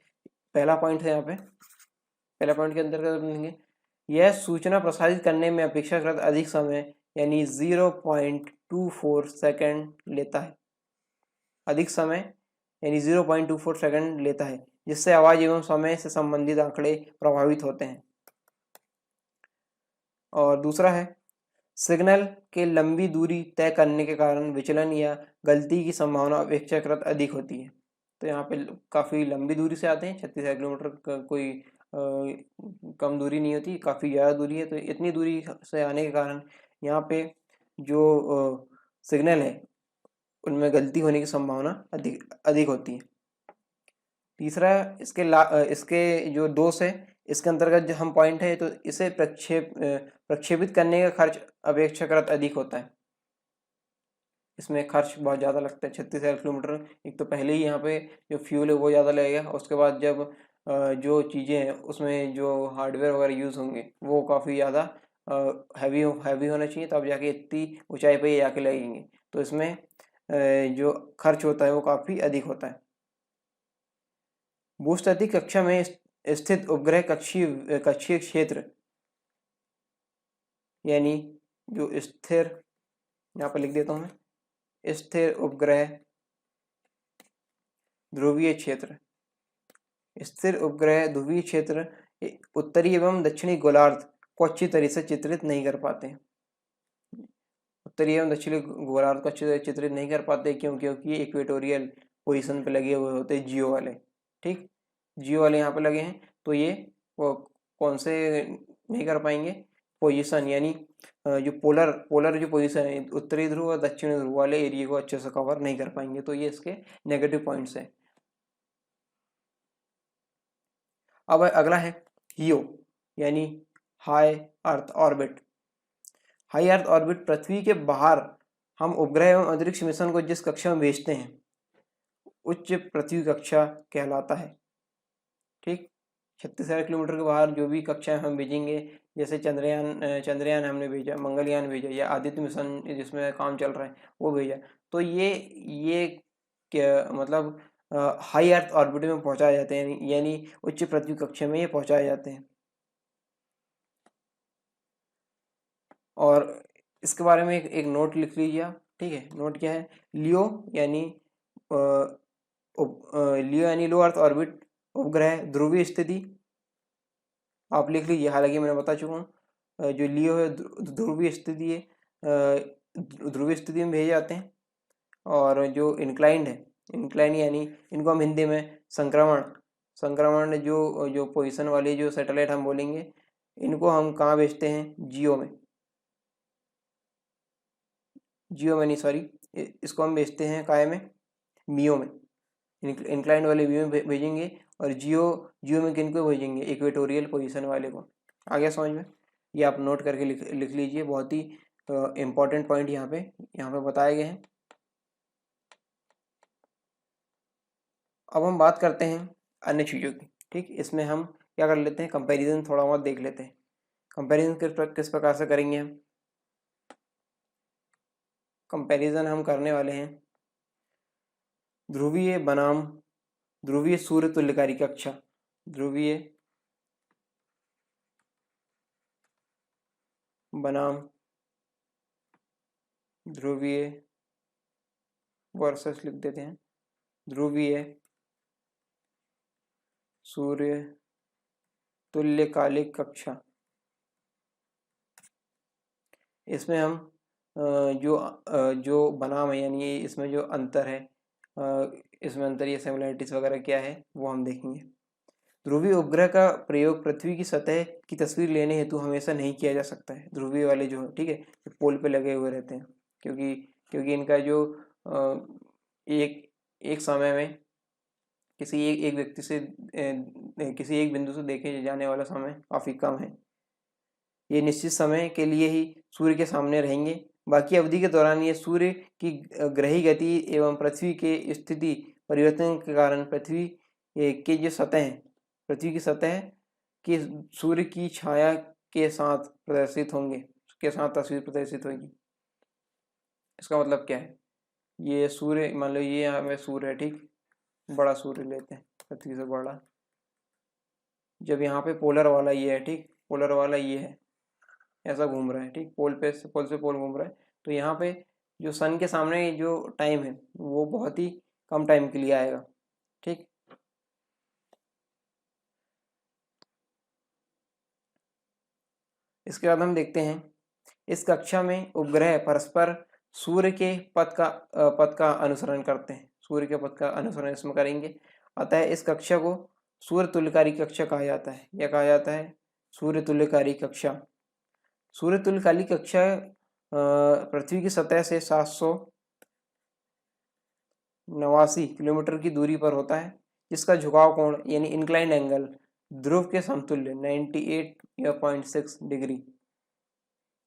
पहला पॉइंट है यहाँ पे, पहला पॉइंट के अंतर्गत देखेंगे, यह सूचना प्रसारित करने में अपेक्षाकृत अधिक समय यानी 0.24 सेकंड लेता है। अधिक समय यानी 0.24 सेकंड लेता है, जिससे आवाज एवं समय से संबंधित आंकड़े प्रभावित होते हैं। और दूसरा है, सिग्नल के लंबी दूरी तय करने के कारण विचलन या गलती की संभावना अपेक्षाकृत अधिक होती है। तो यहाँ पे काफ़ी लंबी दूरी से आते हैं, 36 किलोमीटर कोई कम दूरी नहीं होती, काफ़ी ज़्यादा दूरी है। तो इतनी दूरी से आने के कारण यहाँ पे जो सिग्नल है उनमें गलती होने की संभावना अधिक होती है। तीसरा इसके जो दोष है, इसके अंतर्गत जो हम पॉइंट है, तो इसे प्रक्षेपित करने का खर्च अपेक्षाकृत अधिक होता है। इसमें खर्च बहुत ज़्यादा लगता है, 36,000 किलोमीटर। एक तो पहले ही यहाँ पे जो फ्यूल है वो ज़्यादा लगेगा, उसके बाद जब जो चीज़ें हैं उसमें जो हार्डवेयर वगैरह यूज़ होंगे वो काफ़ी ज़्यादा हैवी होना चाहिए, तब जाके इतनी ऊंचाई पे जाके लगेंगे। तो इसमें जो खर्च होता है वो काफ़ी अधिक होता है। भूस्थैतिक कक्षा में स्थित उपग्रह कक्षीय क्षेत्र यानी जो स्थिर, यहाँ पर लिख देता हूँ मैं, स्थिर उपग्रह ध्रुवीय क्षेत्र, स्थिर उपग्रह ध्रुवीय क्षेत्र उत्तरी एवं दक्षिणी गोलार्ध को अच्छी तरह से चित्रित नहीं कर पाते। उत्तरी एवं दक्षिणी गोलार्ध को अच्छी तरह चित्रित नहीं कर पाते क्योंकि ये इक्वेटोरियल पोजीशन पे लगे हुए होते हैं जियो वाले। ठीक, जियो वाले यहाँ पे लगे हैं, तो ये वो कौन से नहीं कर पाएंगे, पोजीशन यानी जो पोलर जो पोजीशन है, उत्तरी ध्रुव और दक्षिणी ध्रुव वाले एरिया को अच्छे से कवर नहीं कर पाएंगे। तो ये इसके नेगेटिव पॉइंट्स है। अब अगला है हियो यानी high earth orbit. High earth orbit, पृथ्वी के बाहर हम उपग्रह एवं अंतरिक्ष मिशन को जिस कक्षा में भेजते हैं उच्च पृथ्वी कक्षा कहलाता है। ठीक, 36,000 किलोमीटर के बाहर जो भी कक्षाएं हम भेजेंगे, जैसे चंद्रयान हमने भेजा, मंगलयान भेजा, या आदित्य मिशन जिसमें काम चल रहा है वो भेजा, तो ये क्या मतलब हाई अर्थ ऑर्बिट में पहुंचाए जाते हैं, यानी उच्च पृथ्वी कक्षा में ये पहुंचाए जाते हैं। और इसके बारे में एक नोट लिख लीजिए आप, ठीक है। नोट क्या है? लियो यानी लो अर्थ ऑर्बिट, उपग्रह ध्रुवीय स्थिति, आप लिख लीजिए, हालांकि मैंने बता चुका हूँ। जो लियो है ध्रुवीय स्थिति है, ध्रुवीय स्थिति में भेजे जाते हैं। और जो इंक्लाइंड है, इंक्लाइन यानी इनको हम हिंदी में संक्रमण जो जो पोजीशन वाली जो सैटेलाइट हम बोलेंगे, इनको हम कहाँ भेजते हैं? जियो में, नहीं सॉरी, इसको हम भेजते हैं काय में? मियो में। इंक्लाइंड वाले व्यू में भेजेंगे, और जियो में किन को भेजेंगे? इक्वेटोरियल पोजीशन वाले को। आ गया समझ में? ये आप नोट करके लिख लीजिए, बहुत ही इम्पोर्टेंट पॉइंट यहाँ पे बताए गए हैं। अब हम बात करते हैं अन्य चीज़ों की, ठीक। इसमें हम क्या कर लेते हैं? कंपैरिजन थोड़ा बहुत देख लेते हैं। कंपैरिजन किस प्रकार से करेंगे हम? कंपैरिजन हम करने वाले हैं ध्रुवीय बनाम ध्रुवीय सूर्य तुल्यकारी कक्षा, ध्रुवीय बनाम ध्रुवीय वर्सेस लिख देते हैं ध्रुवीय सूर्य तुल्यकालिक कक्षा। इसमें हम जो बनाम है, यानी इसमें जो अंतर है, इसमें अंतर या सिमिलरिटीज वगैरह क्या है वो हम देखेंगे। ध्रुवीय उपग्रह का प्रयोग पृथ्वी की सतह की तस्वीर लेने हेतु हमेशा नहीं किया जा सकता है। ध्रुवीय वाले जो है, ठीक है, पोल पे लगे हुए रहते हैं, क्योंकि इनका जो एक एक समय में किसी एक व्यक्ति से किसी एक बिंदु से देखे जाने वाला समय काफ़ी कम है। ये निश्चित समय के लिए ही सूर्य के सामने रहेंगे, बाकी अवधि के दौरान ये सूर्य की ग्रही गति एवं पृथ्वी के स्थिति परिवर्तन के कारण की जो सतह है, पृथ्वी की सतह की सूर्य की छाया के साथ प्रदर्शित होंगे, के साथ तस्वीर प्रदर्शित होगी। इसका मतलब क्या है? ये सूर्य, मान लो ये यहाँ में सूर्य है, ठीक, बड़ा सूर्य लेते हैं, पृथ्वी से बड़ा। जब यहाँ पे पोलर वाला ये है, ठीक, पोलर वाला ये है, ऐसा घूम रहा है, ठीक, पोल से पोल घूम रहा है, तो यहाँ पे जो सन के सामने जो टाइम है वो बहुत ही कम टाइम के लिए आएगा, ठीक। इसके बाद हम देखते हैं इस कक्षा में उपग्रह परस्पर सूर्य के पथ का अनुसरण करते हैं, सूर्य के पथ का अनुसरण इसमें करेंगे। अतः इस कक्षा को सूर्य तुल्यकारी कक्षा कहा जाता है। यह कहा जाता है सूर्य तुल्यकारी कक्षा। सूर्य तुल्यकारी कक्षा पृथ्वी की सतह से 789 किलोमीटर की दूरी पर होता है, जिसका झुकाव कोण यानी इंक्लाइंड एंगल ध्रुव के समतुल्य 98.6 डिग्री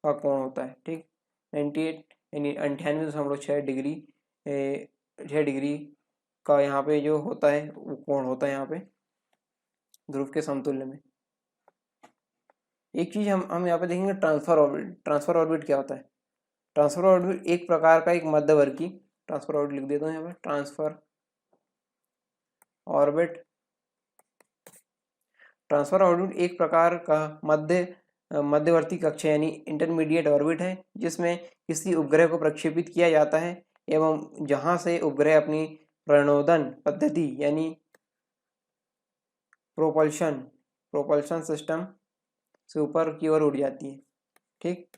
का कोण होता है, ठीक। 98 यानी 98.6 डिग्री 6 डिग्री का यहाँ पे जो होता है वो कोण होता है यहाँ पे ध्रुव के समतुल्य में। एक चीज हम यहाँ पे देखेंगे, ट्रांसफर ऑर्बिट। ट्रांसफर ऑर्बिट क्या होता है? ट्रांसफर ऑर्बिट एक प्रकार का एक मध्यवर्ती, ट्रांसफर ऑर्बिट लिख देता हूँ यहाँ पे, ट्रांसफर ऑर्बिट। ट्रांसफर ऑर्बिट एक प्रकार का मध्यवर्ती कक्षा यानी इंटरमीडिएट ऑर्बिट है, जिसमें किसी उपग्रह को प्रक्षेपित किया जाता है एवं जहां से उपग्रह अपनी प्रणोदन पद्धति यानी प्रोपल्शन सिस्टम से ऊपर की ओर उड़ जाती है, ठीक।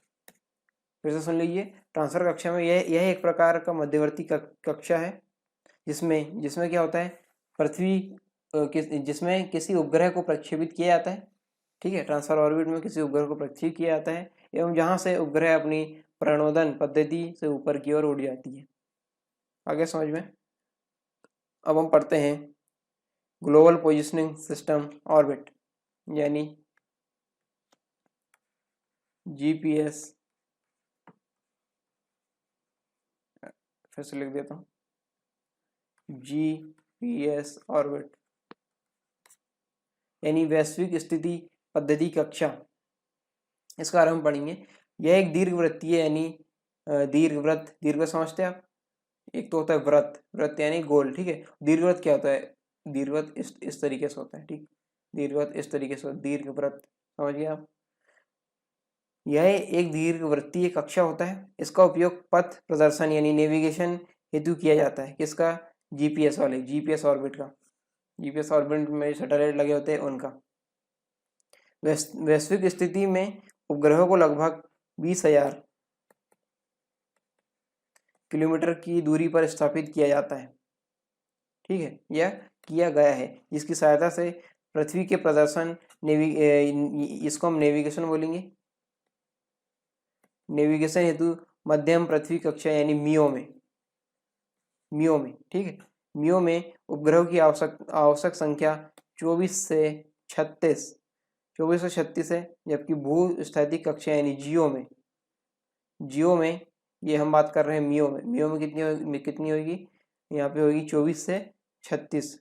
फिर से सुन लीजिए, ट्रांसफर कक्षा में यह एक प्रकार का मध्यवर्ती कक्षा है, जिसमें क्या होता है, जिसमें किसी उपग्रह को प्रक्षेपित किया जाता है, ठीक है। ट्रांसफर ऑर्बिट में किसी उपग्रह को प्रक्षेपित किया जाता है एवं जहां से उपग्रह अपनी प्रणोदन पद्धति से ऊपर की ओर उड़ जाती है। आगे समझ में? अब हम पढ़ते हैं ग्लोबल पोजिशनिंग सिस्टम ऑर्बिट, यानी जीपीएस। फिर से लिख देता हूँ, जीपीएस ऑर्बिट। यानी वैश्विक स्थिति पद्धति कक्षा, इसके बारे में पढ़ेंगे। यह एक दीर्घवृत्तीय यानी दीर्घवृत्त, दीर्घ समझते हैं आप, एक तो होता है वृत्त, वृत्त यानी गोल, ठीक है। दीर्घवृत्त क्या होता है, दीर्घवृत्त इस तरीके से होता है, ठीक, दीर्घवृत्त इस तरीके से, दीर्घवृत्त समझ गए आप। यह एक दीर्घवृत्तीय कक्षा होता है। इसका उपयोग पथ प्रदर्शन यानी नेविगेशन हेतु किया जाता है। किसका, जीपीएस वाले, जीपीएस ऑर्बिट का, जीपीएस ऑर्बिट में सैटेलाइट लगे होते हैं उनका। वैश्विक स्थिति में उपग्रहों को लगभग 20,000 किलोमीटर की दूरी पर स्थापित किया जाता है, ठीक है, यह किया गया है, जिसकी सहायता से पृथ्वी के प्रदर्शन इसको हम नेविगेशन बोलेंगे, नेविगेशन हेतु मध्यम पृथ्वी कक्षा यानी मियो में, ठीक है, मियो में उपग्रहों की आवश्यक संख्या 24 से 36 है, जबकि भूस्थैतिक कक्षा यानी जियो में ये हम बात कर रहे हैं मियो में कितनी होगी, यहाँ पे होगी 24 से 36,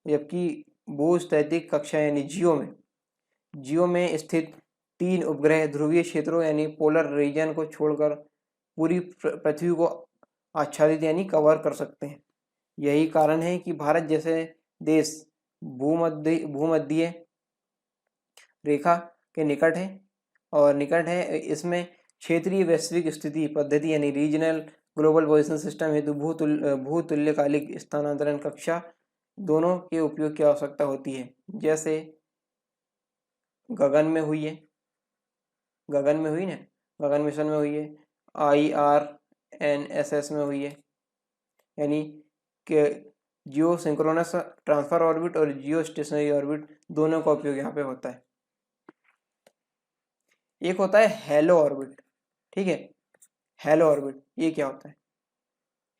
जबकि भूस्थैतिक कक्षा यानी जियो में स्थित 3 उपग्रह ध्रुवीय क्षेत्रों यानी पोलर रीजन को छोड़कर पूरी पृथ्वी को आच्छादित यानी कवर कर सकते हैं। यही कारण है कि भारत जैसे देश भूमध्य रेखा के निकट है, इसमें क्षेत्रीय वैश्विक स्थिति पद्धति यानी रीजनल ग्लोबल पोजिशन सिस्टम हेतु भूतुल्यकालिक स्थानांतरण कक्षा दोनों के उपयोग की आवश्यकता होती है, जैसे गगन में हुई ना, गगन मिशन में हुई है, IRNSS में हुई है, यानी कि जियो सिंक्रोनस ट्रांसफर ऑर्बिट और जियो स्टेशनरी ऑर्बिट दोनों का उपयोग यहाँ पे होता है। एक होता है हेलो ऑर्बिट, ठीक है, हेलो ऑर्बिट ये क्या होता है,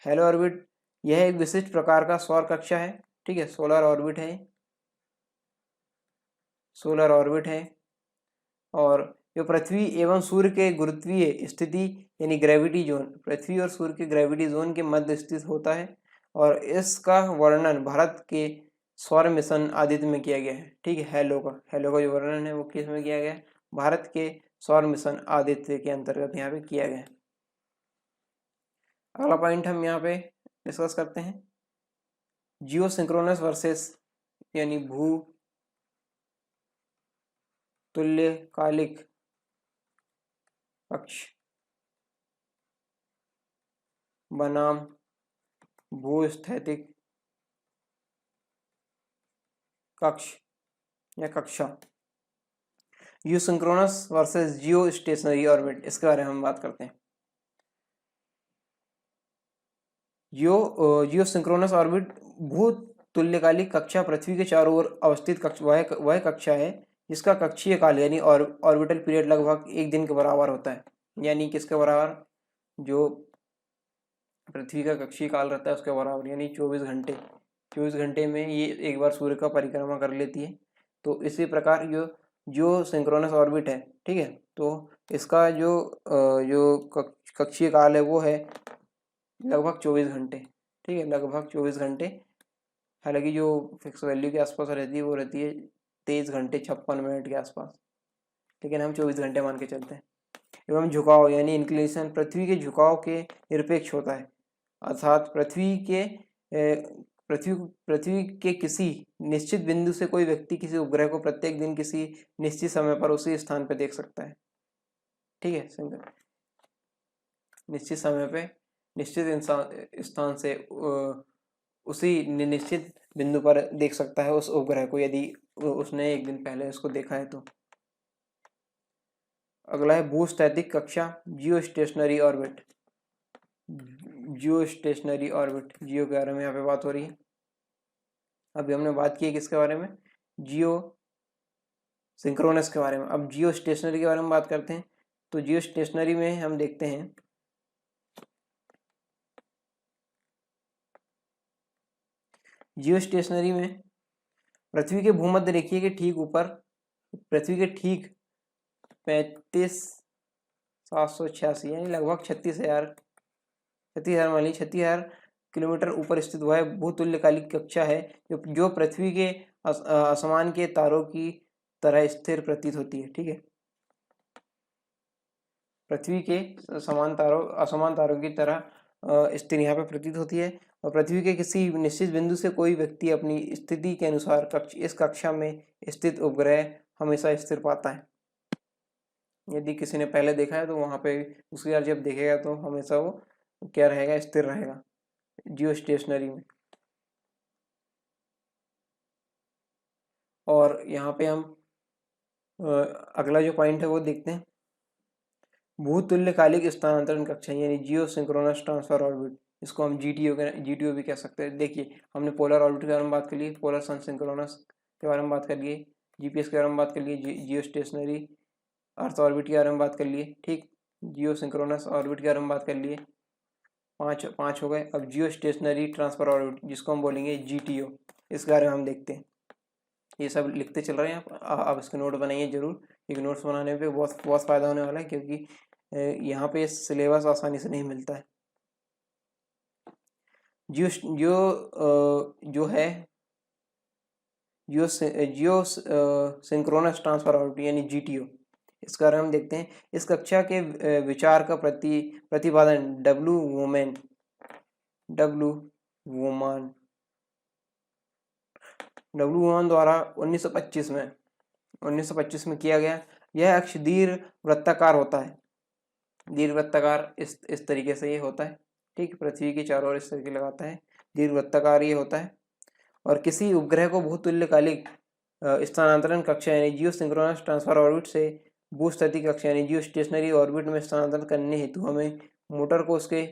हेलो ऑर्बिट यह एक विशिष्ट प्रकार का सौर कक्षा है, ठीक है, सोलर ऑर्बिट है, और जो पृथ्वी एवं सूर्य के गुरुत्वीय स्थिति यानी ग्रेविटी जोन, पृथ्वी और सूर्य के ग्रेविटी जोन के मध्य स्थित होता है, और इसका वर्णन भारत के सौर मिशन आदित्य में किया गया है, ठीक है। हेलो का जो वर्णन है वो किस में किया गया है, भारत के सौर मिशन आदित्य के अंतर्गत यहाँ पे किया गया है। अगला पॉइंट हम यहाँ पे डिस्कस करते हैं, जियो सिंक्रोनस वर्सेस यानी भू तुल्यकालिक कक्ष बनाम भूस्थैतिक कक्ष या कक्षा, geosynchronous versus geostationary orbit, इसके बारे में हम बात करते हैं। जियो सिंक्रोनस ऑर्बिट भूतुल्यकालिक कक्षा पृथ्वी के चारों ओर अवस्थित वह कक्षा है जिसका कक्षीय काल यानी ऑर्बिटल पीरियड लगभग 1 दिन के बराबर होता है, यानी किसके बराबर, जो पृथ्वी का कक्षीय काल रहता है उसके बराबर, यानी 24 घंटे में ये एक बार सूर्य का परिक्रमा कर लेती है। तो इसी प्रकार जो सिंक्रोनस ऑर्बिट है, ठीक है, तो इसका जो कक्षीय काल है वो है लगभग 24 घंटे, ठीक है, लगभग 24 घंटे, हालांकि जो फिक्स वैल्यू के आसपास रहती है वो रहती है 23 घंटे 56 मिनट के आसपास, लेकिन हम 24 घंटे मान के चलते हैं। एवं झुकाव यानी इंक्लिनेशन पृथ्वी के झुकाव के निरपेक्ष होता है, अर्थात पृथ्वी के किसी निश्चित बिंदु से कोई व्यक्ति किसी उपग्रह को प्रत्येक दिन किसी निश्चित समय पर उसी स्थान पर देख सकता है, ठीक है, निश्चित समय पे निश्चित स्थान से उसी निश्चित बिंदु पर देख सकता है उस उपग्रह को, यदि उसने एक दिन पहले उसको देखा है तो। अगला है भूस्थैतिक कक्षा जियो स्टेशनरी ऑर्बिट, जियो के बारे में यहाँ पे बात हो रही है। अभी हमने बात की है किसके बारे में, जियो सिंक्रोनस के बारे में। अब जियो स्टेशनरी के बारे में बात करते हैं। तो जियो स्टेशनरी में हम देखते हैं जियो स्टेशनरी में पृथ्वी के भूमध्य रेखीय के ठीक ऊपर, पृथ्वी के ठीक 35,786 यानी लगभग 36,000 मान लीजिए 36,000 किलोमीटर ऊपर स्थित वह भूतुल्यकालिक कक्षा है जो पृथ्वी के असमान के तारों की तरह स्थिर प्रतीत होती है। ठीक है, पृथ्वी के असमान तारों की तरह स्थिर यहाँ पे प्रतीत होती है। और पृथ्वी के किसी निश्चित बिंदु से कोई व्यक्ति अपनी स्थिति के अनुसार इस कक्षा में स्थित उपग्रह हमेशा स्थिर पाता है। यदि किसी ने पहले देखा है तो वहाँ पे दूसरी बार जब देखेगा तो हमेशा वो क्या रहेगा, स्थिर रहेगा जियो स्टेशनरी में। और यहाँ पे हम अगला जो पॉइंट है वो देखते हैं, भूतुल्यकालिक स्थानांतरण कक्षा यानी जियो सिंक्रोनस ट्रांसफर ऑर्बिट, इसको हम जीटीओ भी कह सकते हैं। देखिए, हमने पोलर ऑर्बिट के बारे में बात कर ली, पोलर सन सिंक्रोनस के बारे में बात कर लिए, जीपीएस के बारे में बात कर लिए, जियो स्टेशनरी अर्थ ऑर्बिट के बारे में बात कर लिए। ठीक, जियो सिंक्रोनस ऑर्बिट के बारे में बात कर लिए, पाँच हो गए। अब जियो स्टेशनरी ट्रांसफर ऑर्बिट जिसको हम बोलेंगे जीटीओ, इसके बारे में हम देखते हैं। ये सब लिखते चल रहे हैं आप इसके नोट बनाइए जरूर, क्योंकि नोट्स बनाने पे बहुत फ़ायदा होने वाला है, क्योंकि यहाँ पे सिलेबस आसानी से नहीं मिलता है। जो है जियो सिंक्रोनस ट्रांसफर ऑर्बिट यानी जीटीओ, इसका बारे में हम देखते हैं। इस कक्षा के विचार का प्रतिपादन डब्ल्यू वोमान द्वारा 1925 में किया गया। यह अक्ष दीर्घवृत्ताकार होता है, दीर्घवृत्ताकार इस तरीके से ये होता है। ठीक, पृथ्वी के चारों ओर इस तरीके लगाता है, दीर्घवृत्ताकार ये होता है। और किसी उपग्रह को भूतुल्यकालिक स्थानांतरण कक्षा यानी जियो सिंक्रोनस ट्रांसफर ऑर्बिट से भूस्थिति कक्षा यानी जियो स्टेशनरी ऑर्बिट में स्थानांतरण करने हेतु हमें मोटर को उसके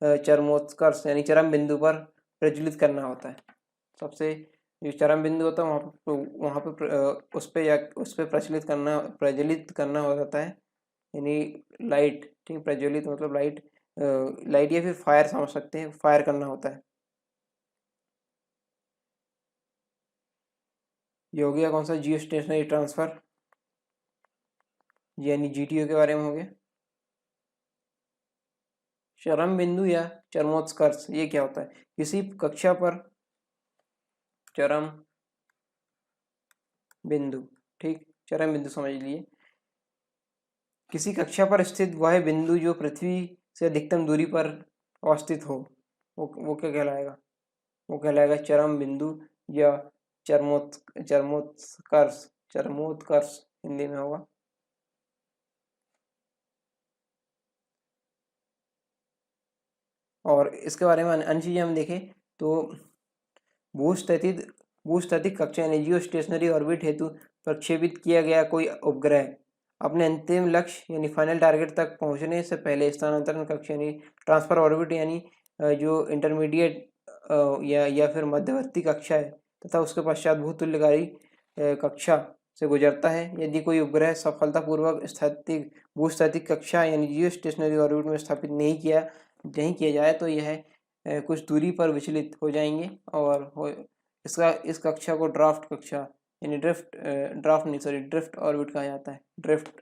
चरमोत्कर्ष यानी चरम बिंदु पर प्रज्वलित करना होता है। सबसे जो चरम बिंदु होता है वहाँ पे उस पर प्रज्वलित करना हो जाता है, यानी लाइट। ठीक, प्रज्वलित मतलब लाइट या फिर फायर समझ सकते हैं, फायर करना होता है। ये हो गया कौन सा, जियो स्टेशनरी ट्रांसफर यानी जीटीओ के बारे में हो गया। चरम बिंदु या चरमोत्कर्ष ये क्या होता है, किसी कक्षा पर चरम बिंदु, ठीक, चरम बिंदु समझ लिए, किसी कक्षा पर स्थित वह बिंदु जो पृथ्वी से अधिकतम दूरी पर अवस्थित हो, वो क्या कहलाएगा, वो कहलाएगा चरम बिंदु या चरमोत्कर्ष हिंदी में होगा। और इसके बारे में अन्य चीज़ें हम देखें तो भूस्थितिक कक्षा यानी जियो स्टेशनरी ऑर्बिट हेतु प्रक्षेपित किया गया कोई उपग्रह अपने अंतिम लक्ष्य यानी फाइनल टारगेट तक पहुंचने से पहले स्थानांतरण कक्षा यानी ट्रांसफर ऑर्बिट यानी जो इंटरमीडिएट या फिर मध्यवर्ती कक्षा है तथा उसके पश्चात भूतुल्यकारी कक्षा से गुजरता है। यदि कोई उपग्रह सफलतापूर्वक भूस्थितिक कक्षा यानी जियो स्टेशनरी ऑर्बिट में स्थापित नहीं किया जाए तो यह कुछ दूरी पर विचलित हो जाएंगे और इस कक्षा को ड्राफ्ट कक्षा यानी ड्रिफ्ट ऑर्बिट कहा जाता है। ड्रिफ्ट